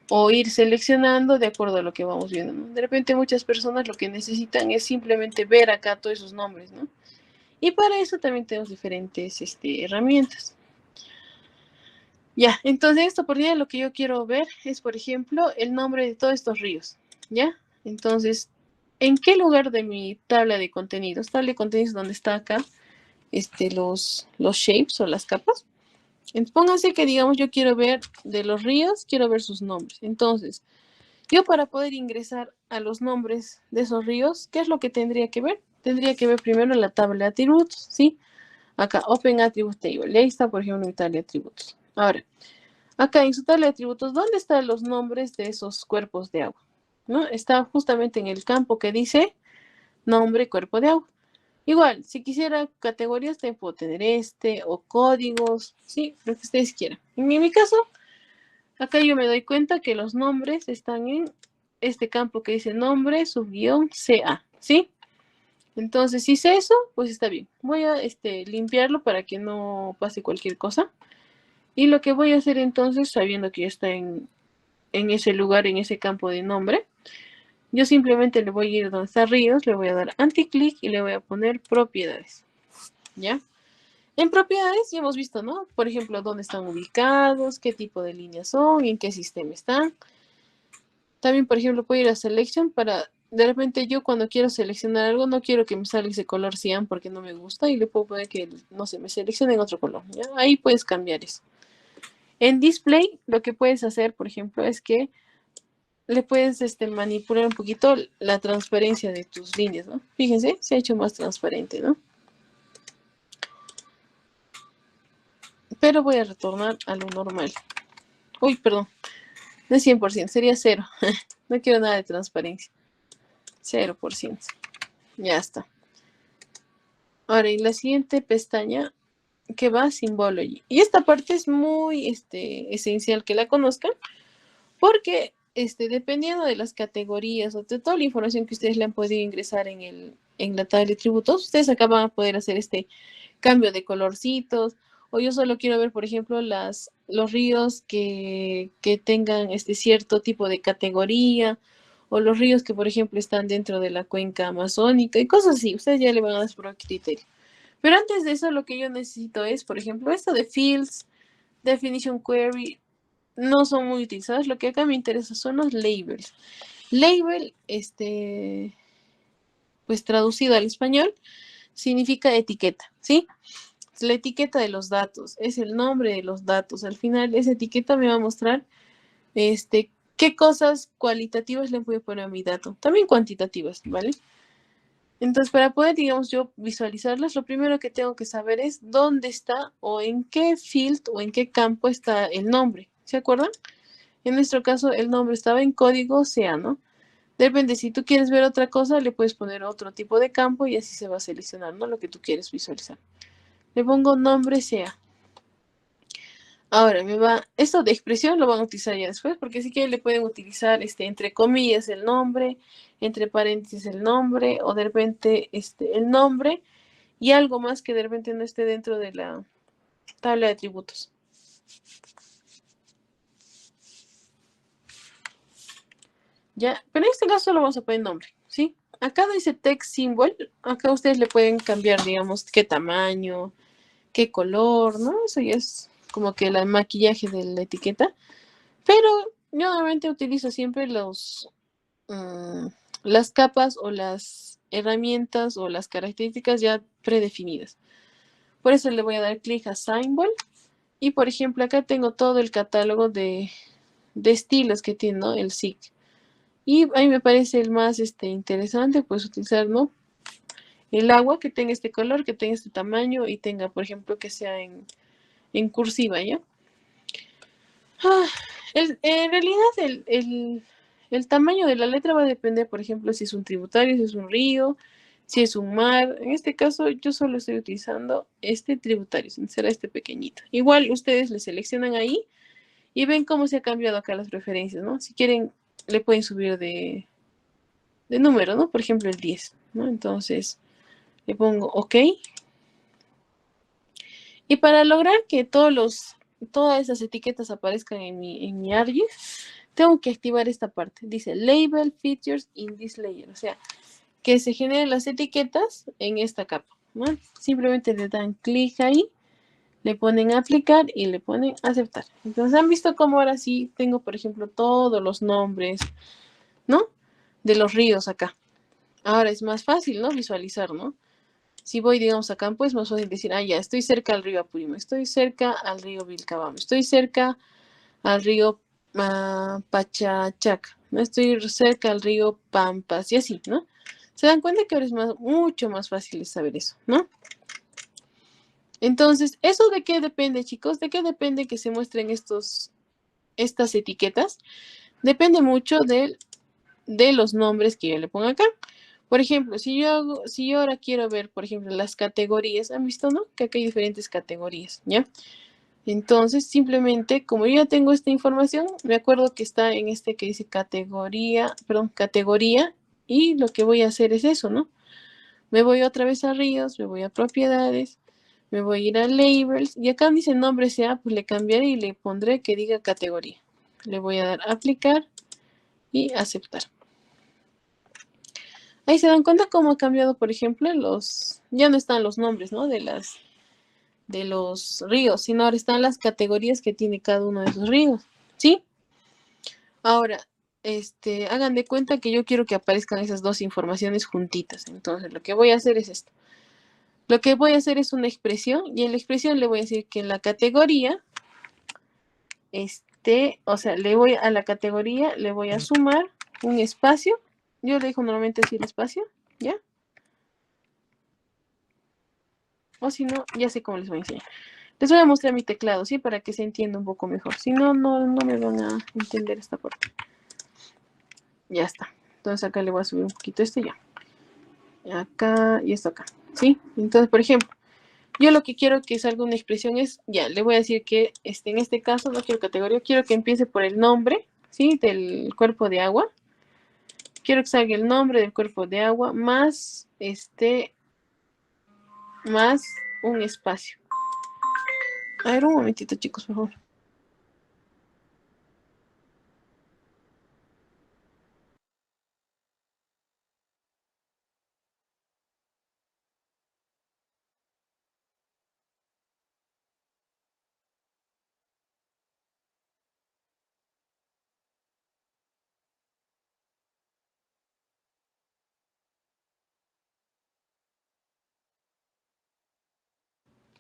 O ir seleccionando de acuerdo a lo que vamos viendo, ¿no? De repente muchas personas lo que necesitan es simplemente ver acá todos esos nombres, ¿no? Y para eso también tenemos diferentes herramientas. Ya, entonces esta oportunidad lo que yo quiero ver es, por ejemplo, el nombre de todos estos ríos, ¿ya? Entonces, ¿en qué lugar de mi tabla de contenidos? Tabla de contenidos donde está acá, los shapes o las capas. Entonces, pónganse que, digamos, yo quiero ver de los ríos, quiero ver sus nombres. Entonces, yo para poder ingresar a los nombres de esos ríos, ¿qué es lo que tendría que ver? Tendría que ver primero la tabla de atributos, ¿sí? Acá, Open Attribute Table. Y ahí está, por ejemplo, mi tabla de atributos. Ahora, acá en su tabla de atributos, ¿dónde están los nombres de esos cuerpos de agua? ¿No? Está justamente en el campo que dice nombre cuerpo de agua. Igual, si quisiera categorías, también puedo tener o códigos, sí, lo que ustedes quieran. En mi caso, acá yo me doy cuenta que los nombres están en este campo que dice nombre, subguión, CA, ¿sí? Entonces, si sé eso, pues está bien. Voy a limpiarlo para que no pase cualquier cosa. Y lo que voy a hacer entonces, sabiendo que ya está en ese lugar, en ese campo de nombre, yo simplemente le voy a ir donde está ríos, le voy a dar anti-click y le voy a poner propiedades, ¿ya? En propiedades ya hemos visto, ¿no? Por ejemplo, dónde están ubicados, qué tipo de líneas son y en qué sistema están. También, por ejemplo, puedo ir a Selection para, de repente yo cuando quiero seleccionar algo, no quiero que me salga ese color cian porque no me gusta y le puedo poner que, no sé, me seleccione en otro color, ¿ya? Ahí puedes cambiar eso. En Display, lo que puedes hacer, por ejemplo, es que le puedes manipular un poquito la transparencia de tus líneas, ¿no? Fíjense, se ha hecho más transparente, ¿no? Pero voy a retornar a lo normal. Uy, perdón, no es 100%, sería 0. No quiero nada de transparencia. 0%. Ya está. Ahora, y la siguiente pestaña que va Symbology. Y esta parte es muy esencial que la conozcan porque dependiendo de las categorías o de toda la información que ustedes le han podido ingresar en la tabla de tributos, ustedes acá van a poder hacer este cambio de colorcitos. O yo solo quiero ver, por ejemplo, los ríos que tengan cierto tipo de categoría, o los ríos que, por ejemplo, están dentro de la cuenca amazónica y cosas así. Ustedes ya le van a dar por criterio. Pero antes de eso, lo que yo necesito es, por ejemplo, esto de fields, definition query, no son muy utilizados. Lo que acá me interesa son los labels. Label, pues traducido al español, significa etiqueta, ¿sí? La etiqueta de los datos, es el nombre de los datos. Al final, esa etiqueta me va a mostrar qué cosas cualitativas le voy a poner a mi dato. También cuantitativas, ¿vale? Entonces, para poder, digamos, yo visualizarlas, lo primero que tengo que saber es dónde está o en qué field o en qué campo está el nombre. ¿Se acuerdan? En nuestro caso, el nombre estaba en código SEA, ¿no? Depende, si tú quieres ver otra cosa, le puedes poner otro tipo de campo y así se va a seleccionar, ¿no? Lo que tú quieres visualizar. Le pongo nombre SEA. Ahora, esto de expresión lo van a utilizar ya después, porque si quieren le pueden utilizar, entre comillas, el nombre, entre paréntesis el nombre, o de repente, el nombre y algo más que de repente no esté dentro tabla de atributos. Ya, pero en este caso solo vamos a poner nombre, ¿sí? Acá dice text symbol, acá ustedes le pueden cambiar, digamos, qué tamaño, qué color, ¿no? Eso ya es como que el maquillaje de la etiqueta. Pero yo normalmente utilizo siempre las capas o las herramientas o las características ya predefinidas. Por eso le voy a dar clic a Symbol. Y por ejemplo, acá tengo todo el catálogo de estilos que tiene, ¿no? El SIG. Y a mí me parece el más interesante, pues utilizar, ¿no? El agua que tenga este color, que tenga este tamaño y tenga, por ejemplo, que sea en cursiva, ¿ya? En realidad, el tamaño de la letra va a depender, por ejemplo, si es un tributario, si es un río, si es un mar. En este caso, yo solo estoy utilizando este tributario, será este pequeñito. Igual ustedes le seleccionan ahí y ven cómo se ha cambiado acá las preferencias, ¿no? Si quieren, le pueden subir de número, ¿no? Por ejemplo, el 10, ¿no? Entonces, le pongo OK. Y para lograr que todas esas etiquetas aparezcan en mi ArcGIS, tengo que activar esta parte. Dice Label Features in this layer. O sea, que se generen las etiquetas en esta capa, ¿no? Simplemente le dan clic ahí, le ponen aplicar y le ponen aceptar. Entonces, ¿han visto cómo ahora sí tengo, por ejemplo, todos los nombres, ¿no? De los ríos acá. Ahora es más fácil, ¿no? Visualizar, ¿no? Si voy, digamos, a campo, es más fácil decir, ya, estoy cerca al río Apurima, estoy cerca al río Vilcabamba, estoy cerca al río Pachachaca, ¿no? Estoy cerca al río Pampas y así, ¿no? Se dan cuenta que ahora es mucho más fácil de saber eso, ¿no? Entonces, ¿eso de qué depende, chicos? ¿De qué depende que se muestren estas etiquetas? Depende mucho de los nombres que yo le pongo acá. Por ejemplo, si yo ahora quiero ver, por ejemplo, las categorías, ¿han visto, no? Que acá hay diferentes categorías, ¿ya? Entonces, simplemente, como yo ya tengo esta información, me acuerdo que está en este que dice categoría, y lo que voy a hacer es eso, ¿no? Me voy otra vez a ríos, me voy a propiedades, me voy a ir a labels, y acá dice nombre sea, pues le cambiaré y le pondré que diga categoría. Le voy a dar aplicar y aceptar. Ahí se dan cuenta cómo ha cambiado, por ejemplo, ya no están los nombres, ¿no? De los ríos, sino ahora están las categorías que tiene cada uno de esos ríos, ¿sí? Ahora, hagan de cuenta que yo quiero que aparezcan esas dos informaciones juntitas. Entonces, lo que voy a hacer es esto. Lo que voy a hacer es una expresión, y en la expresión le voy a decir que en la categoría, o sea, a la categoría le voy a sumar un espacio. Yo le dejo normalmente así el espacio, ¿ya? O si no, ya sé cómo les voy a enseñar. Les voy a mostrar mi teclado, ¿sí? Para que se entienda un poco mejor. Si no, no me van a entender esta parte. Ya está. Entonces acá le voy a subir un poquito ya. Acá y esto acá, ¿sí? Entonces, por ejemplo, yo lo que quiero que salga una expresión es, ya, le voy a decir que en este caso no quiero categoría, quiero que empiece por el nombre, ¿sí? Del cuerpo de agua. Quiero que salga el nombre del cuerpo de agua más, más un espacio. A ver, un momentito, chicos, por favor.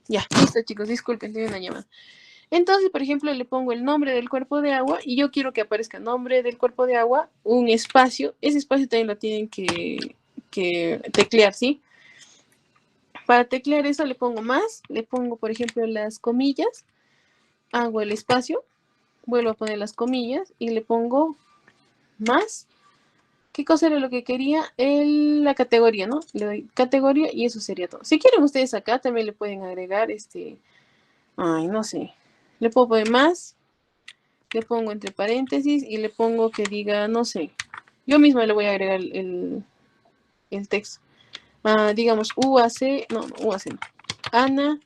Ya, listo, chicos, disculpen, tengo una llamada. Entonces, por ejemplo, le pongo el nombre del cuerpo de agua y yo quiero que aparezca nombre del cuerpo de agua, un espacio. Ese espacio también lo tienen que teclear, ¿sí? Para teclear eso le pongo más, le pongo, por ejemplo, las comillas, hago el espacio, vuelvo a poner las comillas y le pongo más. ¿Qué cosa era lo que quería? La categoría, ¿no? Le doy categoría y eso sería todo. Si quieren ustedes acá también le pueden agregar no sé, le puedo poner más, le pongo entre paréntesis y le pongo que diga, no sé, yo misma le voy a agregar el texto. Digamos UAC, no, UAC no. Ana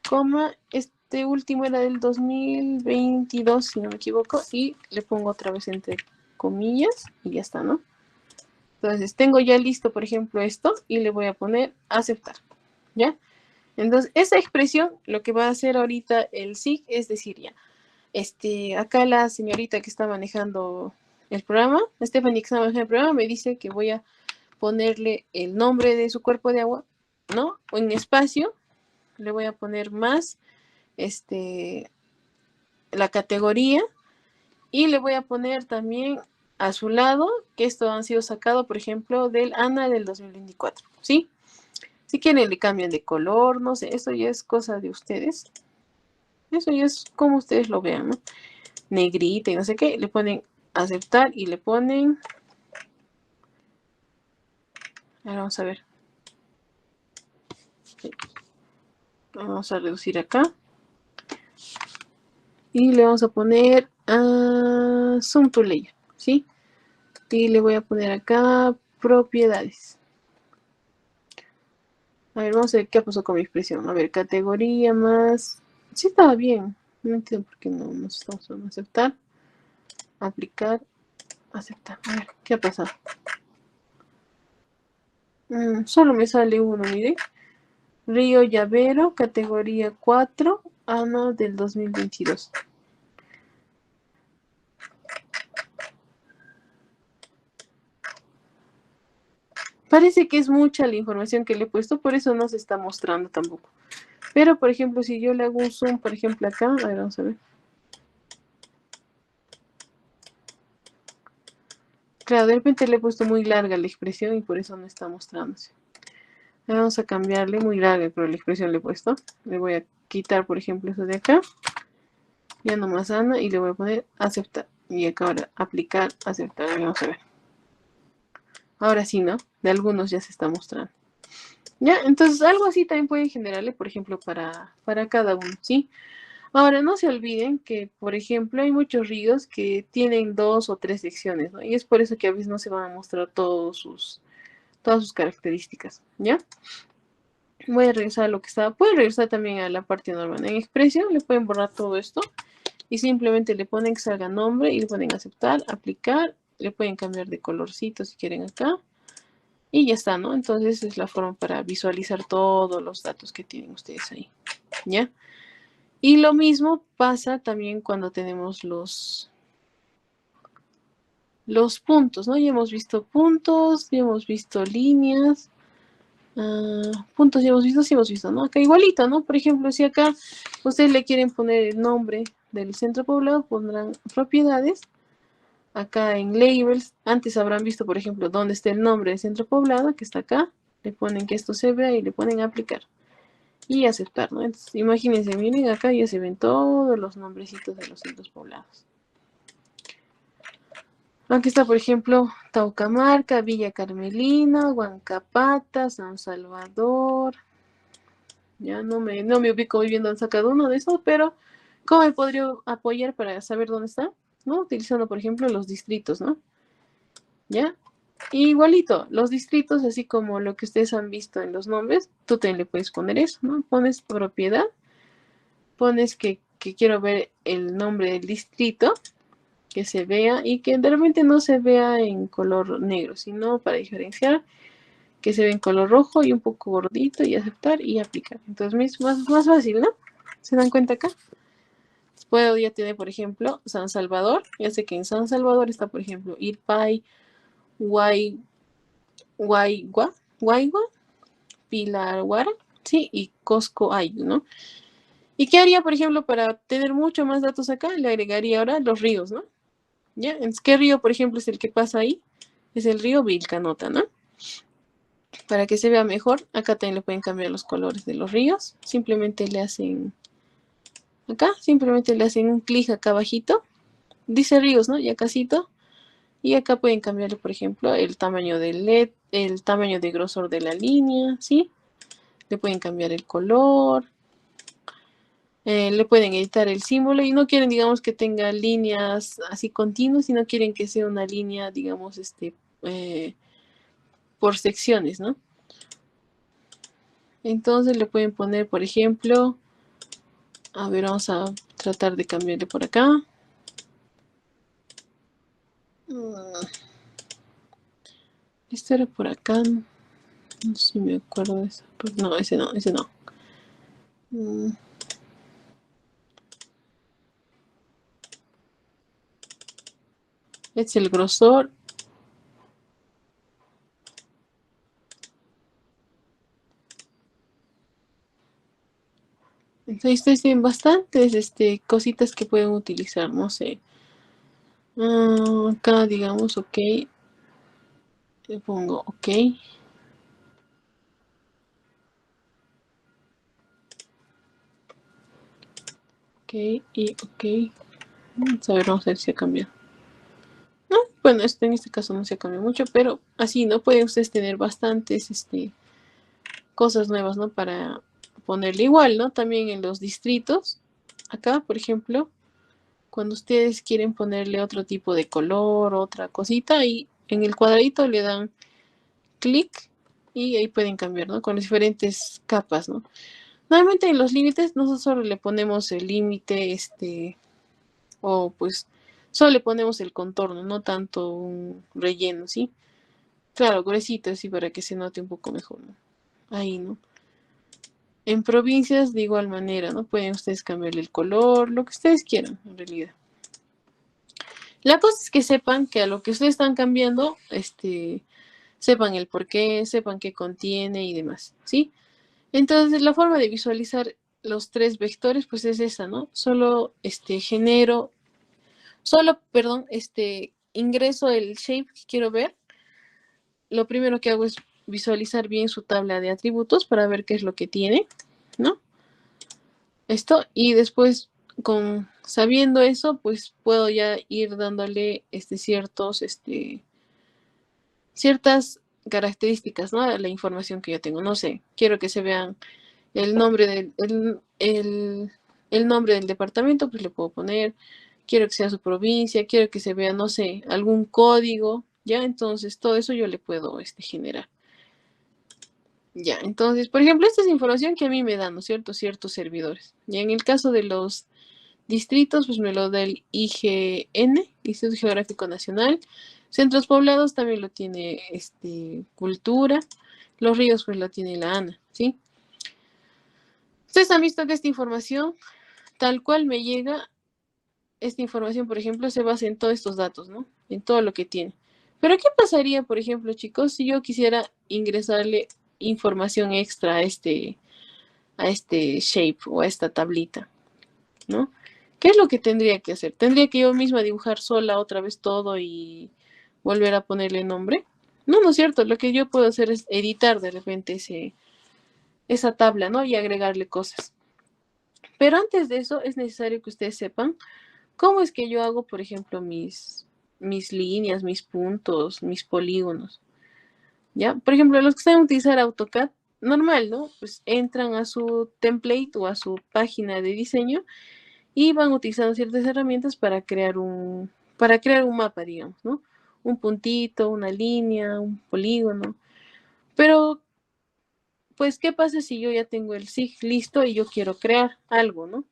coma, este último era del 2022, si no me equivoco, y le pongo otra vez entre comillas y ya está, ¿no? Entonces tengo ya listo, por ejemplo, esto y le voy a poner aceptar, ¿ya? Entonces, esa expresión, lo que va a hacer ahorita el SIG es decir, ya, acá la señorita que está manejando el programa, Stephanie que está manejando el programa, me dice que voy a ponerle el nombre de su cuerpo de agua, ¿no? O en espacio, le voy a poner más, la categoría y le voy a poner también a su lado que esto han sido sacado, por ejemplo, del ANA del 2024, ¿sí? Si quieren le cambian de color, no sé, eso ya es cosa de ustedes. Eso ya es como ustedes lo vean, ¿no? Negrita y no sé qué, le ponen aceptar y le ponen... Ahora vamos a ver. Vamos a reducir acá. Y le vamos a poner Zoom to Layer, ¿sí? Y le voy a poner acá propiedades. A ver, vamos a ver qué pasó con mi expresión. A ver, categoría más... Sí estaba bien. No entiendo por qué no nos estamos dando aceptar. Aplicar, aceptar. A ver, ¿qué ha pasado? Solo me sale uno, mire. Río Llavero, categoría 4, ANA del 2022. Parece que es mucha la información que le he puesto, por eso no se está mostrando tampoco. Pero, por ejemplo, si yo le hago un zoom, por ejemplo, acá, a ver, vamos a ver. Claro, de repente le he puesto muy larga la expresión y por eso no está mostrándose. Vamos a cambiarle muy larga, pero la expresión le he puesto. Le voy a quitar, por ejemplo, eso de acá. Ya nomás Ana y le voy a poner aceptar. Y acá ahora aplicar, aceptar. Vamos a ver. Ahora sí, ¿no? De algunos ya se está mostrando. Ya, entonces algo así también pueden generarle, por ejemplo, para cada uno, ¿sí? Ahora, no se olviden que, por ejemplo, hay muchos ríos que tienen 2 o 3 secciones, ¿no? Y es por eso que a veces no se van a mostrar todas sus características, ¿ya? Voy a regresar a lo que estaba. Pueden regresar también a la parte normal. En expresión le pueden borrar todo esto y simplemente le ponen que salga nombre y le ponen aceptar, aplicar. Le pueden cambiar de colorcito si quieren acá. Y ya está, ¿no? Entonces es la forma para visualizar todos los datos que tienen ustedes ahí, ¿ya? Y lo mismo pasa también cuando tenemos los puntos, ¿no? Ya hemos visto puntos, ya hemos visto líneas, puntos ya hemos visto, sí hemos visto, ¿no? Acá igualito, ¿no? Por ejemplo, si acá ustedes le quieren poner el nombre del centro poblado, pondrán propiedades. Acá en labels, antes habrán visto, por ejemplo, dónde está el nombre del centro poblado, que está acá. Le ponen que esto se vea y le ponen aplicar. Y aceptar, ¿no? Entonces, imagínense, miren, acá ya se ven todos los nombrecitos de los centros poblados. Aquí está, por ejemplo, Taucamarca, Villa Carmelina, Huancapata, San Salvador. Ya no me ubico muy bien dónde está cada uno de esos, pero ¿cómo me podría apoyar para saber dónde está? ¿No? Utilizando, por ejemplo, los distritos, ¿no? ¿Ya? Igualito, los distritos, así como lo que ustedes han visto en los nombres, tú también le puedes poner eso, ¿no? Pones propiedad, pones que quiero ver el nombre del distrito, que se vea y que de repente no se vea en color negro, sino para diferenciar que se ve en color rojo y un poco gordito y aceptar y aplicar. Entonces más fácil, ¿no? ¿Se dan cuenta acá? Puedo ya tener, por ejemplo, San Salvador. Ya sé que en San Salvador está, por ejemplo, Irpay, Guaygua, Guaygua, Pilarguara, ¿sí? Y Cosco Ayu, ¿no? ¿Y qué haría, por ejemplo, para tener mucho más datos acá? Le agregaría ahora los ríos, ¿no? ¿Ya? Entonces, ¿qué río, por ejemplo, es el que pasa ahí? Es el río Vilcanota, ¿no? Para que se vea mejor, acá también le pueden cambiar los colores de los ríos. Simplemente le hacen, acá, simplemente le hacen un clic acá abajito. Dice ríos, ¿no? Ya casito. Y acá pueden cambiarle, por ejemplo, el tamaño del LED, el tamaño de grosor de la línea, ¿sí? Le pueden cambiar el color. Le pueden editar el símbolo y no quieren, digamos, que tenga líneas así continuas, sino quieren que sea una línea, digamos, por secciones, ¿no? Entonces le pueden poner, por ejemplo, A ver, vamos a tratar de cambiarle por acá. Este era por acá. No sé si me acuerdo de eso. No, ese no, ese no. Este es el grosor. Entonces tienen bastantes cositas que pueden utilizar, no sé. Acá digamos ok. Le pongo ok. Ok y ok. Vamos a ver, vamos a ver si ha cambiado. No, bueno, en este caso no se ha cambiado mucho, pero así, ¿no? Pueden ustedes tener bastantes cosas nuevas, ¿no? Para ponerle igual, ¿no? También en los distritos. Acá, por ejemplo, cuando ustedes quieren ponerle otro tipo de color, otra cosita, y en el cuadradito le dan clic y ahí pueden cambiar, ¿no? Con diferentes capas, ¿no? Normalmente en los límites nosotros solo le ponemos el límite, o pues solo le ponemos el contorno, no tanto un relleno, ¿sí? Claro, gruesito, así para que se note un poco mejor, ¿no? Ahí, ¿no? En provincias de igual manera, ¿no? Pueden ustedes cambiarle el color, lo que ustedes quieran, en realidad. La cosa es que sepan que a lo que ustedes están cambiando, sepan el por qué, sepan qué contiene y demás, ¿sí? Entonces, la forma de visualizar los tres vectores, pues es esa, ¿no? Solo perdón, ingreso el shape que quiero ver. Lo primero que hago es visualizar bien su tabla de atributos para ver qué es lo que tiene, ¿no? Esto, y después, sabiendo eso, pues puedo ya ir dándole ciertas características, ¿no? A la información que yo tengo. No sé, quiero que se vean el nombre el nombre del departamento, pues le puedo poner, quiero que sea su provincia, quiero que se vea, no sé, algún código, ¿ya? Entonces, todo eso yo le puedo generar. Ya, entonces, por ejemplo, esta es información que a mí me dan, ¿no es cierto? Ciertos servidores. Y en el caso de los distritos, pues me lo da el IGN, Instituto Geográfico Nacional. Centros poblados también lo tiene Cultura. Los ríos, pues lo tiene la ANA, ¿sí? Ustedes han visto que esta información, tal cual me llega, esta información, por ejemplo, se basa en todos estos datos, ¿no? En todo lo que tiene. Pero, ¿qué pasaría, por ejemplo, chicos, si yo quisiera ingresarle información extra a este shape o a esta tablita, ¿no? ¿Qué es lo que tendría que hacer? ¿Tendría que yo misma dibujar sola otra vez todo y volver a ponerle nombre? No, no es cierto. Lo que yo puedo hacer es editar de repente esa tabla, ¿no? Y agregarle cosas. Pero antes de eso es necesario que ustedes sepan cómo es que yo hago, por ejemplo, mis líneas, mis puntos, mis polígonos. ¿Ya? Por ejemplo, los que saben utilizar AutoCAD, normal, ¿no? Pues entran a su template o a su página de diseño y van utilizando ciertas herramientas para crear un mapa, digamos, ¿no? Un puntito, una línea, un polígono. Pero, pues, ¿qué pasa si yo ya tengo el SIG listo y yo quiero crear algo, ¿no?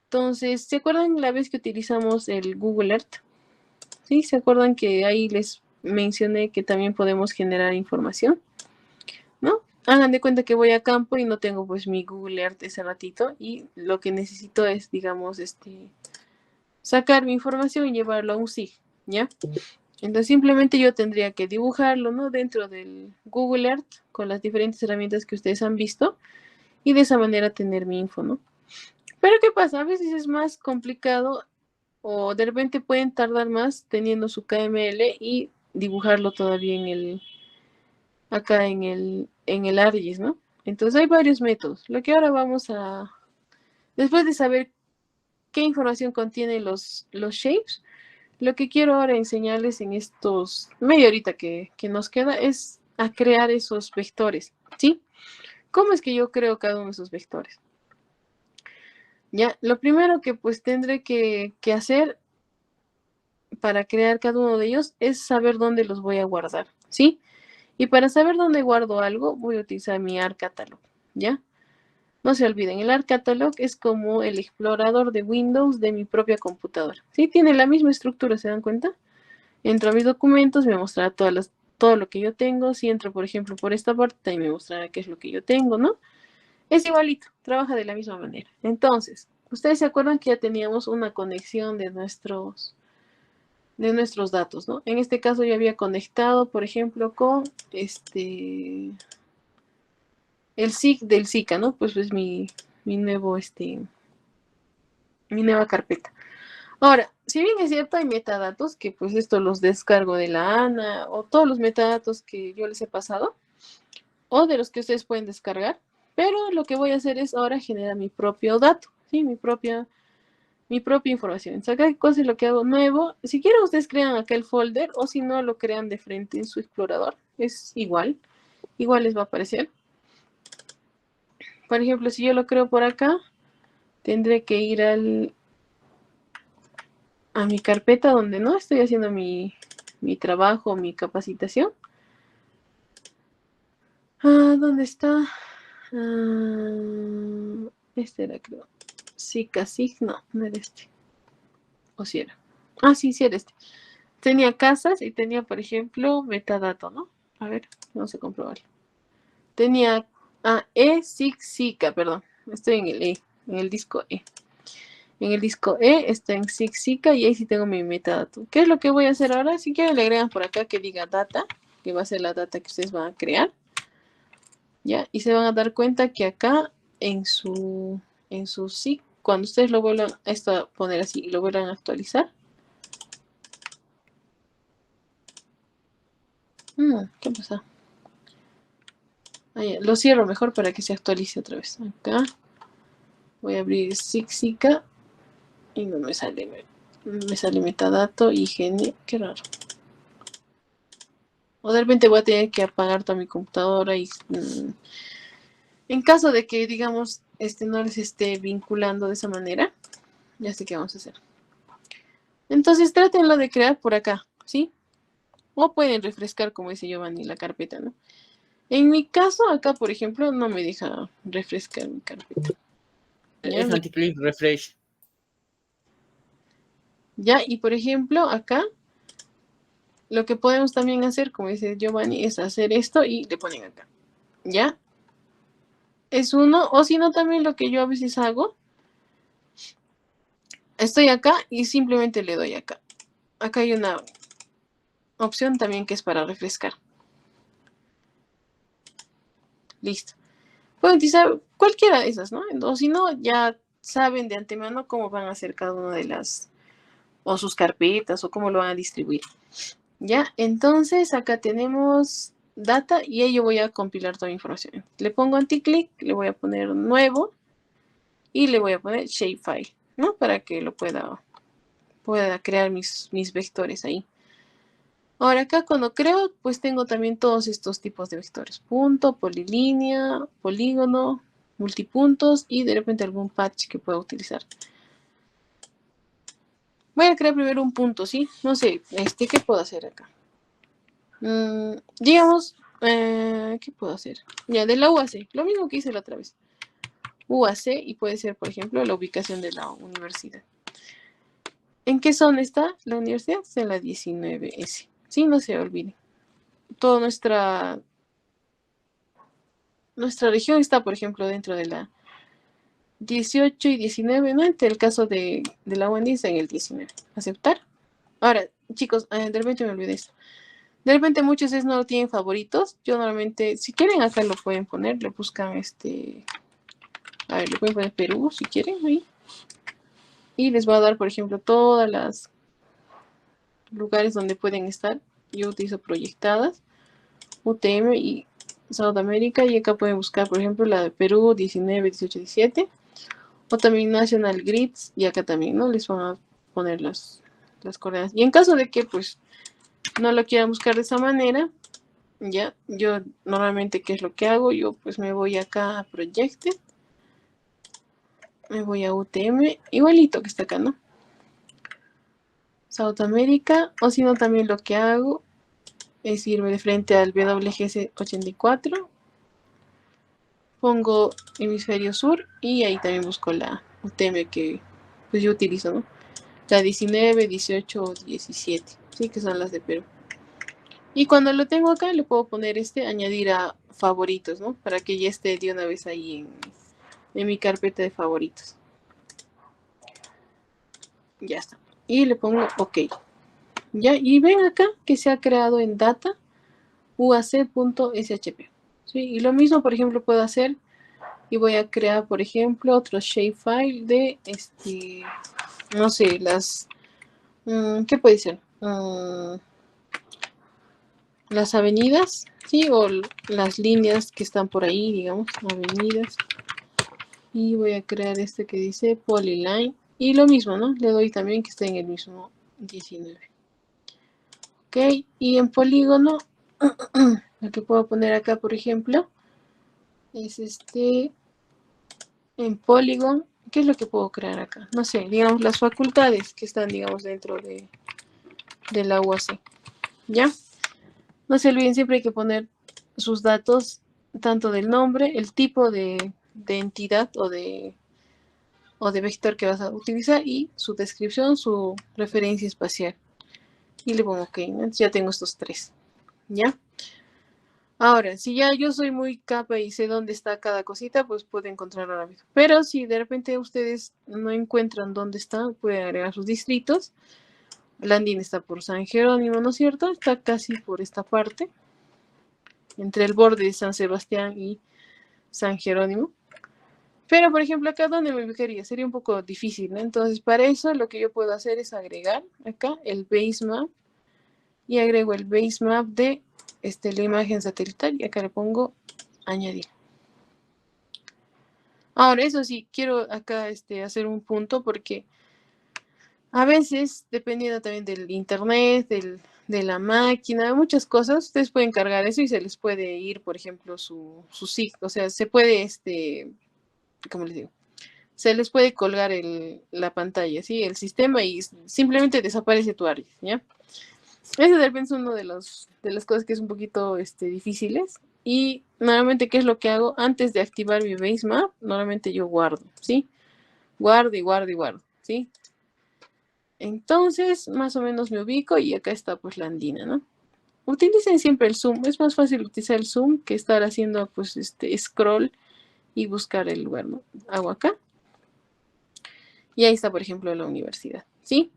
Entonces, ¿se acuerdan la vez que utilizamos el Google Earth? ¿Sí? ¿Se acuerdan que ahí les mencioné que también podemos generar información? ¿No? Hagan de cuenta que voy a campo y no tengo pues mi Google Earth ese ratito y lo que necesito es, digamos, sacar mi información y llevarlo a un SIG, ¿ya? Entonces simplemente yo tendría que dibujarlo, ¿no? Dentro del Google Earth con las diferentes herramientas que ustedes han visto y de esa manera tener mi info, ¿no? Pero ¿qué pasa? A veces es más complicado o de repente pueden tardar más teniendo su KML y dibujarlo todavía acá en el ArcGIS, ¿no? Entonces hay varios métodos. Lo que ahora después de saber qué información contienen los shapes, lo que quiero ahora enseñarles en estos media horita que nos queda es a crear esos vectores, ¿sí? ¿Cómo es que yo creo cada uno de esos vectores? Ya, lo primero que pues tendré que hacer para crear cada uno de ellos es saber dónde los voy a guardar, ¿sí? Y para saber dónde guardo algo, voy a utilizar mi ArcCatalog, ¿ya? No se olviden, el ArcCatalog es como el explorador de Windows de mi propia computadora. ¿Sí? Tiene la misma estructura, ¿se dan cuenta? Entro a mis documentos, me mostrará todo lo que yo tengo. Si entro, por ejemplo, por esta parte, también me mostrará qué es lo que yo tengo, ¿no? Es igualito, trabaja de la misma manera. Entonces, ustedes se acuerdan que ya teníamos una conexión de nuestros datos, ¿no? En este caso yo había conectado, por ejemplo, con el SIC del Zika, ¿no? Pues es mi nuevo, mi nueva carpeta. Ahora, si bien es cierto, hay metadatos que pues esto los descargo de la ANA o todos los metadatos que yo les he pasado o de los que ustedes pueden descargar, pero lo que voy a hacer es ahora generar mi propio dato, ¿sí? Mi propia información. Entonces, acá, ¿qué cosa es lo que hago nuevo? Si quieren, ustedes crean acá el folder o si no, lo crean de frente en su explorador. Es igual les va a aparecer. Por ejemplo, si yo lo creo por acá, tendré que ir a mi carpeta donde no estoy haciendo mi trabajo, mi capacitación. ¿Dónde está? Este era, creo. Sí, casi, no era este. O si era. Sí era este. Tenía casas y tenía, por ejemplo, metadato, ¿no? A ver, vamos a comprobarlo. Tenía Sica, perdón. Estoy en el en el disco E. En el disco E está en Sica y ahí sí tengo mi metadato. ¿Qué es lo que voy a hacer ahora? Si quieren le agregan por acá que diga data, que va a ser la data que ustedes van a crear. ¿Ya? Y se van a dar cuenta que acá en su SIC, cuando ustedes lo vuelvan a poner así y lo vuelvan a actualizar. ¿Qué pasa? Lo cierro mejor para que se actualice otra vez. Acá voy a abrir Sica y no me sale. Me sale metadato y gene. Qué raro. O de repente voy a tener que apagar toda mi computadora y en caso de que, digamos, no les esté vinculando de esa manera, ya sé qué vamos a hacer. Entonces trátenlo de crear por acá, ¿sí? O pueden refrescar, como dice Giovanni, la carpeta, ¿no? En mi caso, acá, por ejemplo, no me deja refrescar mi carpeta. ¿Ya? Es anti-click refresh. ¿Ya? Y por ejemplo, acá, lo que podemos también hacer, como dice Giovanni, es hacer esto y le ponen acá. ¿Ya? Es uno, o si no, también lo que yo a veces hago, estoy acá y simplemente le doy acá. Acá hay una opción también que es para refrescar. Listo. Pueden utilizar cualquiera de esas, ¿no? O si no, ya saben de antemano cómo van a hacer cada una de las, o sus carpetas, o cómo lo van a distribuir. ¿Ya? Entonces, acá tenemos data y ahí yo voy a compilar toda la información. Le pongo anti-click, le voy a poner nuevo y le voy a poner shapefile, ¿no? Para que lo pueda crear mis vectores ahí. Ahora acá cuando creo, pues tengo también todos estos tipos de vectores. Punto, polilínea, polígono, multipuntos y de repente algún patch que pueda utilizar. Voy a crear primero un punto, ¿sí? No sé, ¿qué puedo hacer acá? Digamos, ¿qué puedo hacer? Ya, de la UAC, lo mismo que hice la otra vez. UAC y puede ser, por ejemplo, la ubicación de la universidad. ¿En qué zona está la universidad? Está en la 19S. Sí, no se olviden. Toda nuestra región está, por ejemplo, dentro de la 18 y 19, ¿no? Entre el caso de la UND está en el 19. ¿Aceptar? Ahora, chicos, de repente me olvidé esto. De repente muchos no lo tienen favoritos. Yo normalmente, si quieren acá lo pueden poner, le buscan a ver, le pueden poner Perú si quieren ahí. Y les va a dar, por ejemplo, todas las lugares donde pueden estar. Yo utilizo proyectadas, UTM y Sudamérica. Y acá pueden buscar, por ejemplo, la de Perú 19, 18, 17. O también National Grids. Y acá también, ¿no? Les van a poner las coordenadas. Y en caso de que, pues, no lo quieran buscar de esa manera, ya, yo normalmente, ¿qué es lo que hago? Yo pues me voy acá a Projected, me voy a UTM, igualito que está acá, ¿no? South America, o si no también lo que hago es irme de frente al WGS 84 pongo hemisferio sur y ahí también busco la UTM que pues yo utilizo, ¿no? La 19, 18 o 17, sí, que son las de Perú. Y cuando lo tengo acá, le puedo poner añadir a favoritos, ¿no? Para que ya esté de una vez ahí en mi carpeta de favoritos. Ya está. Y le pongo OK. Ya, y ven acá que se ha creado en data uac.shp. ¿Sí? Y lo mismo, por ejemplo, puedo hacer y voy a crear, por ejemplo, otro shapefile de no sé, ¿qué puede ser? Las avenidas, ¿sí? O las líneas que están por ahí, digamos, avenidas. Y voy a crear este que dice polyline. Y lo mismo, ¿no? Le doy también que esté en el mismo 19. Ok, y en polígono, lo que puedo poner acá, por ejemplo, es en Polygon. ¿Qué es lo que puedo crear acá? No sé, digamos, las facultades que están, digamos, dentro de la UAC. ¿Ya? No se olviden, siempre hay que poner sus datos, tanto del nombre, el tipo de entidad o de vector que vas a utilizar y su descripción, su referencia espacial. Y le pongo OK, ¿no? Entonces ya tengo estos tres. ¿Ya? Ahora, si ya yo soy muy capa y sé dónde está cada cosita, pues puedo encontrarlo rápido. Pero si de repente ustedes no encuentran dónde está, pueden agregar sus distritos. Landín está por San Jerónimo, ¿no es cierto? Está casi por esta parte, entre el borde de San Sebastián y San Jerónimo. Pero, por ejemplo, acá donde me ubicaría sería un poco difícil, ¿no? Entonces, para eso lo que yo puedo hacer es agregar acá el base map y agrego el base map de la imagen satelital y acá le pongo añadir. Ahora, eso sí, quiero acá hacer un punto porque a veces, dependiendo también del internet, de la máquina, de muchas cosas, ustedes pueden cargar eso y se les puede ir, por ejemplo, su SIG. O sea, se puede, ¿cómo les digo? Se les puede colgar la pantalla, ¿sí? El sistema y simplemente desaparece tu área, ¿ya? Ese de repente es uno de las cosas que es un poquito difíciles. Y normalmente, ¿qué es lo que hago? Antes de activar mi base map, normalmente yo guardo, ¿sí? Guardo y guardo y guardo, ¿sí? Entonces, más o menos me ubico y acá está pues la andina, ¿no? Utilicen siempre el zoom. Es más fácil utilizar el zoom que estar haciendo pues scroll y buscar el lugar, ¿no? Hago acá. Y ahí está, por ejemplo, la universidad, ¿sí?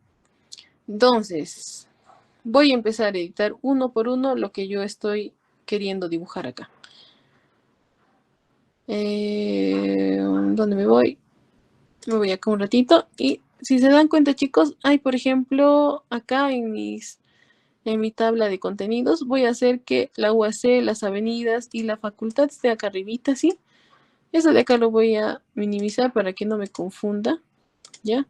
Entonces, voy a empezar a editar uno por uno lo que yo estoy queriendo dibujar acá. ¿Dónde me voy? Me voy acá un ratito. Y si se dan cuenta, chicos, hay, por ejemplo, acá en mi tabla de contenidos, voy a hacer que la UAC, las avenidas y la facultad esté acá arribita, ¿sí? Eso de acá lo voy a minimizar para que no me confunda, ¿ya?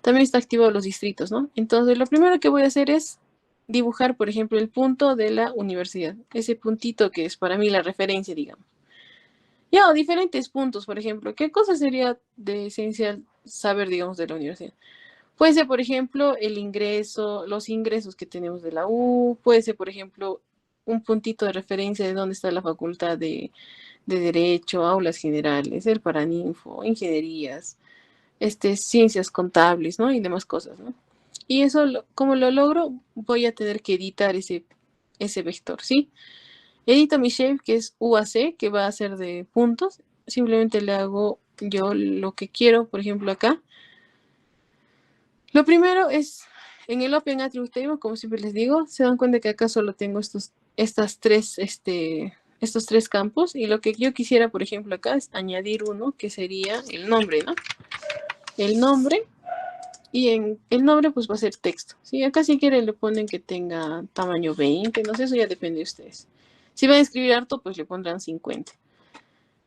También está activado los distritos, ¿no? Entonces, lo primero que voy a hacer es dibujar, por ejemplo, el punto de la universidad. Ese puntito que es para mí la referencia, digamos. Ya, o diferentes puntos, por ejemplo. ¿Qué cosa sería de esencial saber, digamos, de la universidad? Puede ser, por ejemplo, el ingreso, los ingresos que tenemos de la U. Puede ser, por ejemplo, un puntito de referencia de dónde está la facultad de Derecho, aulas generales, el Paraninfo, ingenierías, ciencias contables, ¿no? Y demás cosas, ¿no? Y eso, como lo logro, voy a tener que editar ese vector, ¿sí? Edito mi shape, que es UAC, que va a ser de puntos. Simplemente le hago yo lo que quiero, por ejemplo, acá. Lo primero es, en el Open Attribute Table, como siempre les digo, se dan cuenta que acá solo tengo estos tres campos. Y lo que yo quisiera, por ejemplo, acá es añadir uno, que sería el nombre, ¿no? El nombre. Y en el nombre pues va a ser texto. ¿Sí? Acá si quieren le ponen que tenga tamaño 20, no sé, eso ya depende de ustedes. Si van a escribir harto, pues le pondrán 50.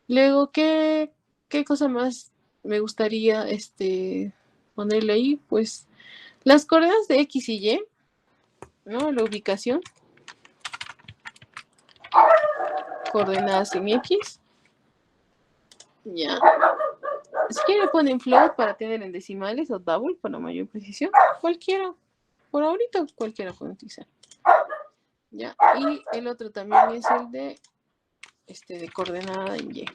Luego, ¿qué cosa más me gustaría ponerle ahí? Pues las coordenadas de X y Y, ¿no? La ubicación, coordenadas en X. Ya. Si quieren le ponen float para tener en decimales o double para mayor precisión. Cualquiera. Por ahorita cualquiera puede utilizar. Ya, y el otro también es el de coordenada en Y.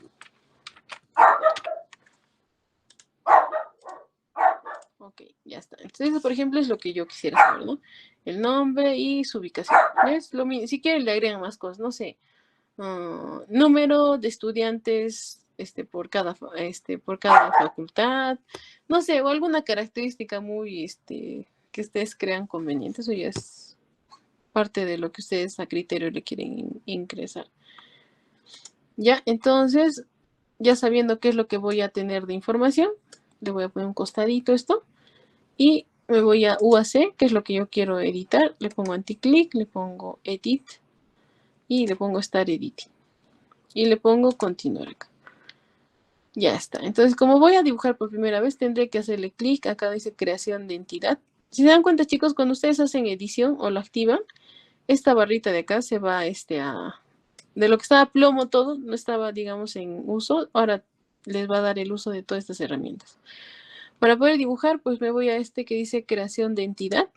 Ok, ya está. Entonces, eso, por ejemplo, es lo que yo quisiera saber, ¿no? El nombre y su ubicación. ¿Ves? Si quieren, le agregan más cosas, no sé. Número de estudiantes por cada facultad, no sé, o alguna característica muy que ustedes crean conveniente. Eso ya es parte de lo que ustedes a criterio le quieren ingresar. Ya, entonces, ya sabiendo qué es lo que voy a tener de información, le voy a poner un costadito esto y me voy a UAC, que es lo que yo quiero editar. Le pongo anticlick, le pongo edit y le pongo start editing y le pongo continuar acá. Ya está. Entonces, como voy a dibujar por primera vez, tendré que hacerle clic. Acá dice creación de entidad. Si se dan cuenta, chicos, cuando ustedes hacen edición o lo activan, esta barrita de acá se va de lo que estaba plomo todo, no estaba, digamos, en uso. Ahora les va a dar el uso de todas estas herramientas. Para poder dibujar, pues me voy a que dice creación de entidad.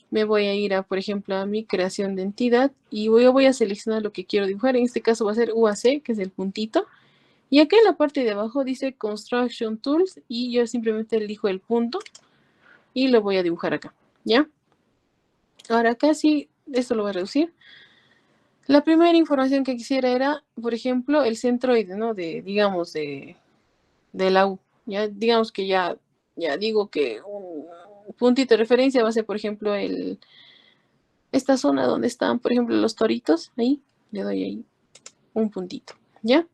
Me voy a ir a, por ejemplo, a mi creación de entidad y yo voy a seleccionar lo que quiero dibujar. En este caso va a ser UAC, que es el puntito. Y acá en la parte de abajo dice Construction Tools y yo simplemente elijo el punto y lo voy a dibujar acá, ¿ya? Ahora acá sí, esto lo voy a reducir. La primera información que quisiera era, por ejemplo, el centroide, ¿no? Digamos, de la U. Ya digamos que ya digo que un puntito de referencia va a ser, por ejemplo, esta zona donde están, por ejemplo, los toritos. Ahí, le doy ahí un puntito, ¿ya?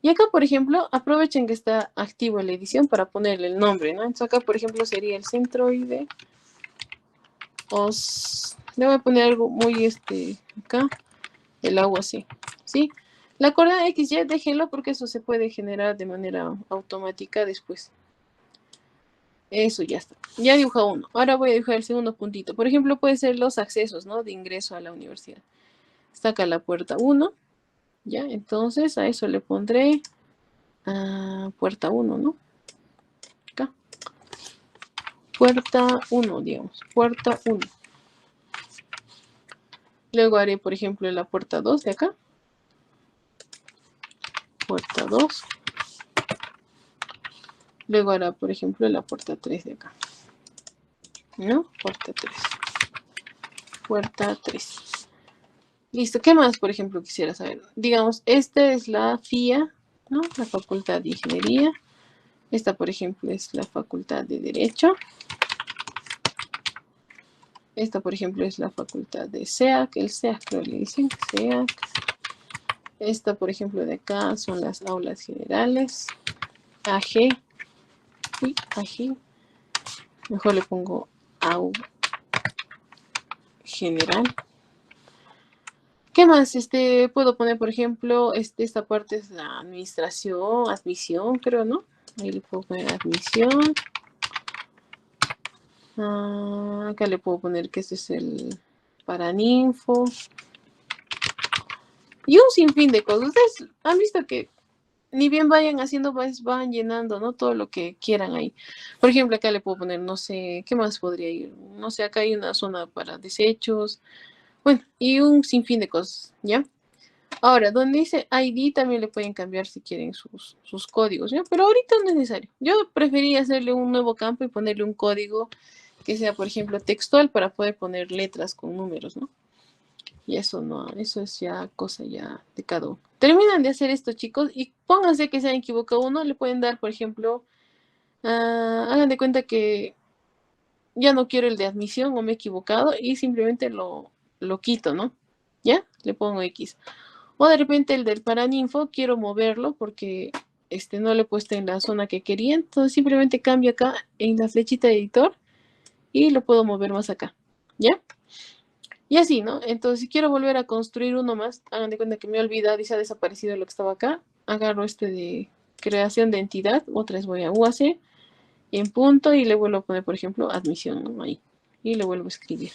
Y acá, por ejemplo, aprovechen que está activo la edición para ponerle el nombre, ¿no? Entonces acá, por ejemplo, sería el centroide. Le voy a poner algo muy, acá, el agua así, ¿sí? La coordenada XY, déjenlo porque eso se puede generar de manera automática después. Eso ya está. Ya dibujado uno. Ahora voy a dibujar el segundo puntito. Por ejemplo, puede ser los accesos, ¿no? De ingreso a la universidad. Está acá la puerta 1. Ya, entonces a eso le pondré puerta 1, ¿no? Acá. Puerta 1, digamos. Puerta 1. Luego haré, por ejemplo, la puerta 2 de acá. Puerta 2. Luego hará, por ejemplo, la puerta 3 de acá. ¿No? Puerta 3. Puerta 3. Listo. ¿Qué más, por ejemplo, quisiera saber? Digamos, esta es la FIA, ¿no? La Facultad de Ingeniería. Esta, por ejemplo, es la Facultad de Derecho. Esta, por ejemplo, es la Facultad de SEAC. El SEAC, creo que le dicen. SEAC. Esta, por ejemplo, de acá son las aulas generales. AG. Uy, AG. Mejor le pongo AU general. ¿Qué más? Puedo poner, por ejemplo, esta parte es la administración, admisión, creo, ¿no? Ahí le puedo poner admisión. Acá le puedo poner que este es el paraninfo. Y un sinfín de cosas. Ustedes han visto que ni bien vayan haciendo, pues van llenando, ¿no? Todo lo que quieran ahí. Por ejemplo, acá le puedo poner, no sé, ¿qué más podría ir? No sé, acá hay una zona para desechos. Bueno, y un sinfín de cosas, ¿ya? Ahora, donde dice ID también le pueden cambiar si quieren sus códigos, ¿ya? Pero ahorita no es necesario. Yo prefería hacerle un nuevo campo y ponerle un código que sea, por ejemplo, textual para poder poner letras con números, ¿no? Y eso no, eso es ya cosa ya de cada uno. Terminan de hacer esto, chicos, y pónganse que se han equivocado uno, le pueden dar, por ejemplo, hagan de cuenta que ya no quiero el de admisión o me he equivocado y simplemente lo quito, ¿no? ¿Ya? Le pongo X. O de repente el del paraninfo quiero moverlo porque no lo he puesto en la zona que quería. Entonces simplemente cambio acá en la flechita de editor y lo puedo mover más acá. ¿Ya? Y así, ¿no? Entonces si quiero volver a construir uno más, hagan de cuenta que me he olvidado y se ha desaparecido lo que estaba acá. Agarro de creación de entidad. Otra vez voy a UAC en punto y le vuelvo a poner, por ejemplo, admisión, ¿no? Ahí. Y le vuelvo a escribir.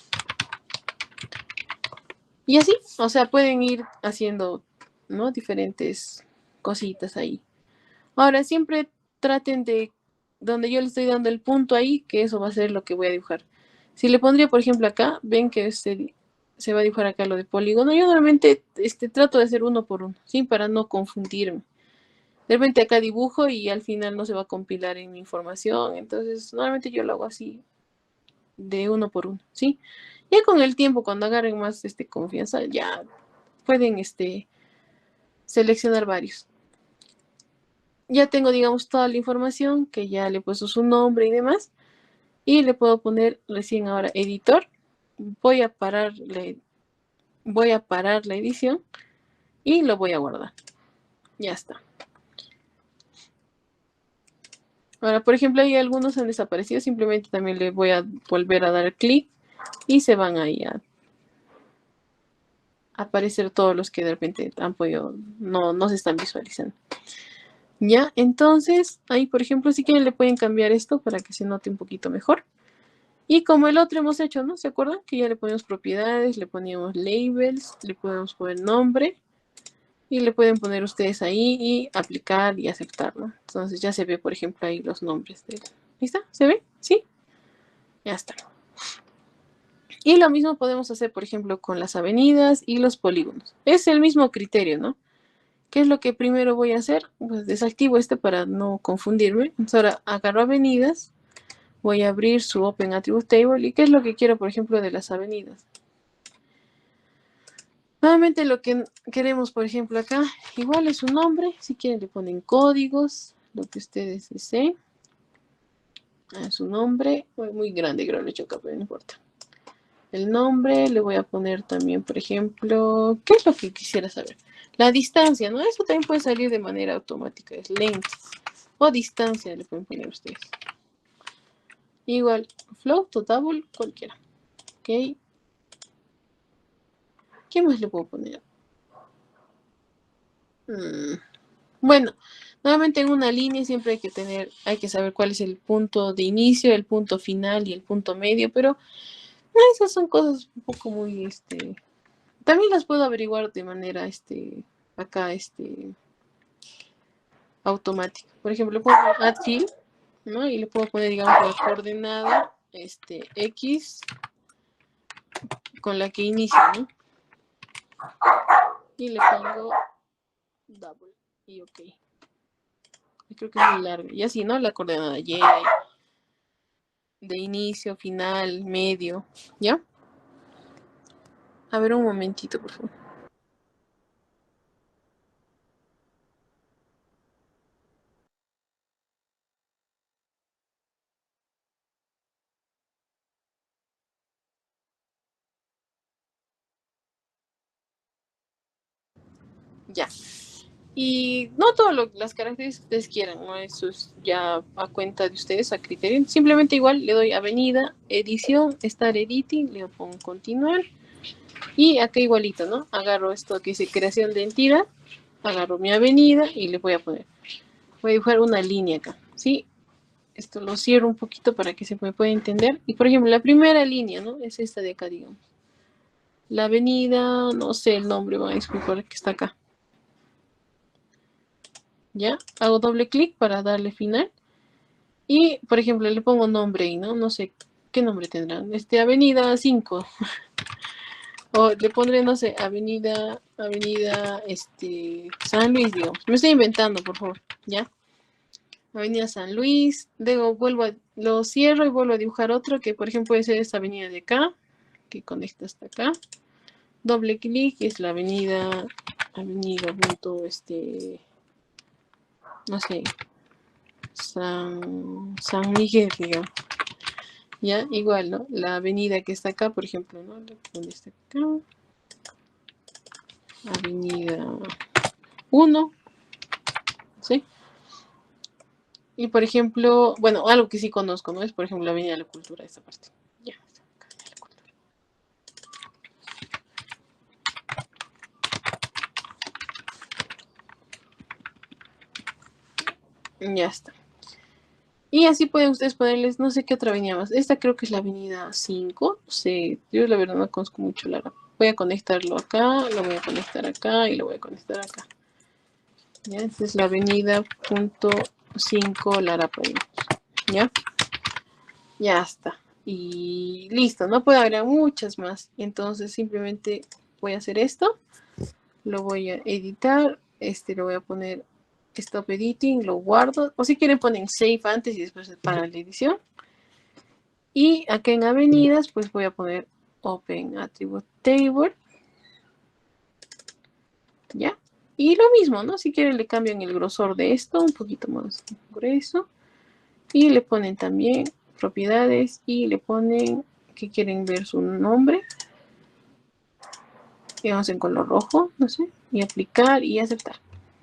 Y así, o sea, pueden ir haciendo, ¿no? Diferentes cositas ahí. Ahora, siempre traten de, donde yo le estoy dando el punto ahí, que eso va a ser lo que voy a dibujar. Si le pondría, por ejemplo, acá, ven que se va a dibujar acá lo de polígono. Yo normalmente trato de hacer uno por uno, ¿sí? Para no confundirme. De repente acá dibujo y al final no se va a compilar en mi información. Entonces, normalmente yo lo hago así de uno por uno, ¿sí? Ya con el tiempo, cuando agarren más confianza, ya pueden seleccionar varios. Ya tengo, digamos, toda la información, que ya le he puesto su nombre y demás. Y le puedo poner recién ahora editor. Voy a parar la edición y lo voy a guardar. Ya está. Ahora, por ejemplo, hay algunos han desaparecido. Simplemente también le voy a volver a dar clic y se van ahí a aparecer todos los que de repente han podido, no se están visualizando. Ya, entonces, ahí por ejemplo, si quieren le pueden cambiar esto para que se note un poquito mejor. Y como el otro hemos hecho, ¿no? ¿Se acuerdan? Que ya le ponemos propiedades, le poníamos labels, le podemos poner nombre y le pueden poner ustedes ahí y aplicar y aceptar, ¿no? Entonces ya se ve, por ejemplo, ahí los nombres de... ¿Ahí está? ¿Se ve? ¿Sí? Ya está. Y lo mismo podemos hacer, por ejemplo, con las avenidas y los polígonos. Es el mismo criterio, ¿no? ¿Qué es lo que primero voy a hacer? Pues desactivo para no confundirme. Entonces ahora agarro avenidas, voy a abrir su Open Attribute Table. ¿Y qué es lo que quiero, por ejemplo, de las avenidas? Nuevamente lo que queremos, por ejemplo, acá, igual es su nombre. Si quieren le ponen códigos, lo que ustedes deseen. Su nombre, muy grande creo lo he hecho acá, pero no importa. El nombre, le voy a poner también, por ejemplo, ¿qué es lo que quisiera saber? La distancia, ¿no? Eso también puede salir de manera automática, es length o distancia, le pueden poner ustedes. Igual, float o double, cualquiera. Ok. ¿Qué más le puedo poner? Bueno, nuevamente en una línea siempre hay que saber cuál es el punto de inicio, el punto final y el punto medio, pero esas son cosas un poco muy, también las puedo averiguar de manera, acá, automática. Por ejemplo, pongo add field, ¿no? Y le puedo poner, digamos, la coordenada, X con la que inicia, ¿no? Y le pongo double y ok. Creo que es muy largo. Y así, ¿no? La coordenada Y de inicio, final, medio, ¿ya? A ver un momentito, por favor. Ya. Y no todas las características que ustedes quieran, ¿no? Eso es ya a cuenta de ustedes, a criterio. Simplemente igual le doy avenida, edición, Start Editing, le pongo continuar. Y acá igualito, ¿no? Agarro esto que dice creación de entidad, agarro mi avenida y le voy a poner. Voy a dibujar una línea acá, ¿sí? Esto lo cierro un poquito para que se me pueda entender. Y por ejemplo, la primera línea, ¿no? Es esta de acá, digamos. La avenida, no sé el nombre, van a disculpar que está acá. ¿Ya? Hago doble clic para darle final. Y, por ejemplo, le pongo nombre y no sé qué nombre tendrán. Avenida 5. O le pondré, no sé, avenida, San Luis, digamos. Me estoy inventando, por favor, ¿ya? Avenida San Luis. Luego lo cierro y vuelvo a dibujar otro que, por ejemplo, puede ser esta avenida de acá, que conecta hasta acá. Doble clic, es la avenida punto, no sé, San Miguel, digamos. Ya, igual, ¿no? La avenida que está acá, por ejemplo, ¿no? ¿Dónde está acá? Avenida 1, ¿sí? Y por ejemplo, bueno, algo que sí conozco, ¿no? Es por ejemplo la Avenida de la Cultura, esta parte. Ya, ya está. Y así pueden ustedes ponerles, no sé qué otra avenida más. Esta creo que es la avenida 5. No sé, yo la verdad no conozco mucho la. Voy a conectarlo acá, lo voy a conectar acá y lo voy a conectar acá. Ya, esta es la avenida punto 5 Larapa. ¿Ya? Ya está. Y listo, no puedo agregar muchas más. Entonces simplemente voy a hacer esto. Lo voy a editar. Lo voy a poner Stop Editing, lo guardo. O si quieren ponen Save antes y después para la edición. Y acá en avenidas, pues voy a poner Open Attribute Table. ¿Ya? Y lo mismo, ¿no? Si quieren le cambian el grosor de esto, un poquito más grueso. Y le ponen también propiedades y le ponen que quieren ver su nombre. Y vamos en color rojo, no sé. Y aplicar y aceptar.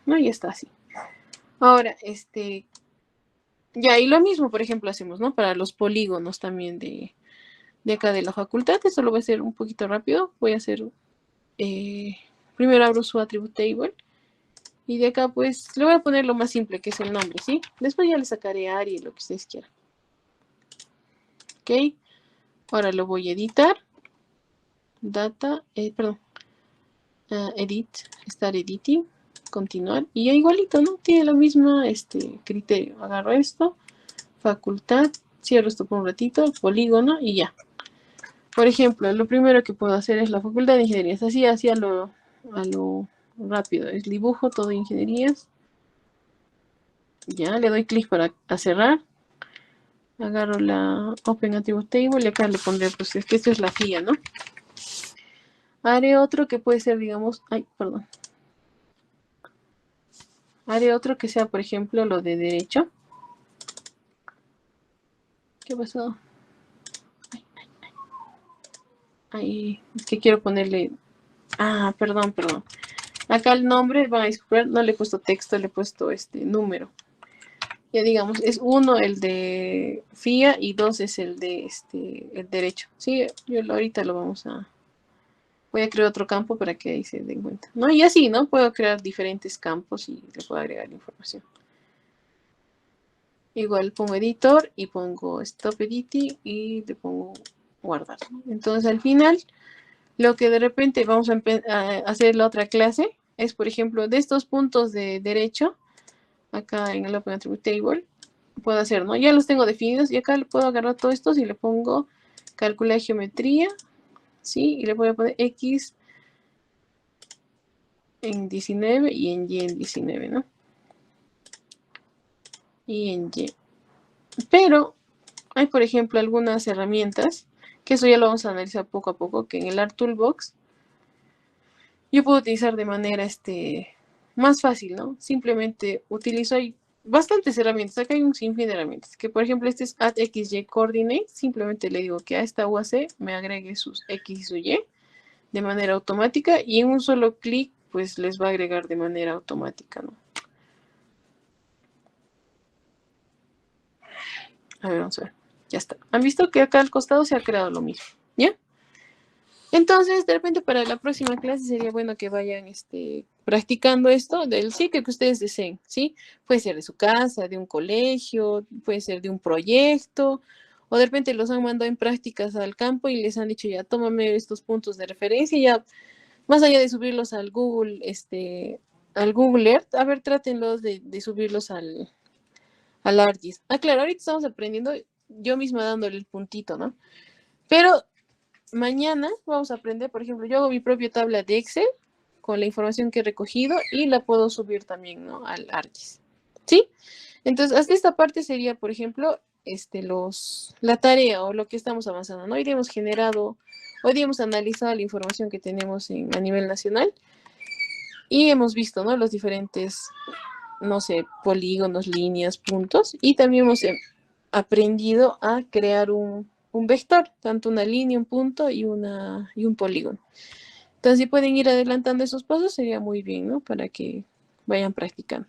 ¿No? Y está así. Ahora, ya, y lo mismo, por ejemplo, hacemos, ¿no? Para los polígonos también de acá de la facultad. Esto lo voy a hacer un poquito rápido. Voy a hacer, primero abro su attribute table. Y de acá, pues, le voy a poner lo más simple, que es el nombre, ¿sí? Después ya le sacaré ARI, lo que ustedes quieran. Ok. Ahora lo voy a editar. Data, edit, start editing, continuar. Y ya igualito, ¿no? Tiene la misma, criterio. Agarro esto, facultad, cierro esto por un ratito, polígono y ya. Por ejemplo, lo primero que puedo hacer es la facultad de ingenierías. Así a lo rápido. Es dibujo, todo ingenierías. Ya, le doy clic para cerrar. Agarro la Open Attribute Table y acá le pondré, pues, esto es la FIA, ¿no? Haré otro que puede ser, digamos, haré otro que sea, por ejemplo, lo de derecho. ¿Qué pasó? Ahí, es que quiero ponerle... Ah, perdón. Acá el nombre, van a disculpar, no le he puesto texto, le he puesto número. Ya digamos, es 1 el de FIA y 2 es el de el derecho. Sí, ahorita lo vamos a... Voy a crear otro campo para que ahí se den cuenta. ¿No? Y así, ¿no? Puedo crear diferentes campos y le puedo agregar información. Igual pongo editor y pongo stop editing y le pongo guardar. Entonces al final, lo que de repente vamos a hacer la otra clase es, por ejemplo, de estos puntos de derecho, acá en el Open Attribute Table, puedo hacer, ¿no? Ya los tengo definidos y acá le puedo agarrar todos estos y le pongo calcular geometría, ¿sí? Y le voy a poner X en 19 y en Y en 19, ¿no? Y en Y. Pero hay, por ejemplo, algunas herramientas, que eso ya lo vamos a analizar poco a poco, que en el Art Toolbox yo puedo utilizar de manera más fácil, ¿no? Simplemente utilizo ahí bastantes herramientas. Acá hay un sinfín de herramientas. Que por ejemplo, este es add xy coordinate. Simplemente le digo que a esta UAC me agregue sus x y su y de manera automática. Y en un solo clic, pues les va a agregar de manera automática, ¿no? A ver, vamos a ver. Ya está. ¿Han visto que acá al costado se ha creado lo mismo? ¿Ya? Entonces, de repente para la próxima clase sería bueno que vayan practicando esto del sitio que ustedes deseen, ¿sí? Puede ser de su casa, de un colegio, puede ser de un proyecto, o de repente los han mandado en prácticas al campo y les han dicho ya, tómame estos puntos de referencia y ya, más allá de subirlos al Google, al Google Earth, a ver, trátenlos de subirlos al ArcGIS. Ah, claro, ahorita estamos aprendiendo yo misma dándole el puntito, ¿no? Pero mañana vamos a aprender, por ejemplo, yo hago mi propia tabla de Excel con la información que he recogido y la puedo subir también, ¿no? Al ArcGIS. ¿Sí? Entonces, hasta esta parte sería, por ejemplo, la tarea o lo que estamos avanzando, ¿no? Hoy día hemos analizado la información que tenemos a nivel nacional y hemos visto, ¿no? Los diferentes, no sé, polígonos, líneas, puntos y también hemos aprendido a crear un vector, tanto una línea, un punto y un polígono. Entonces, si pueden ir adelantando esos pasos, sería muy bien, ¿no? Para que vayan practicando.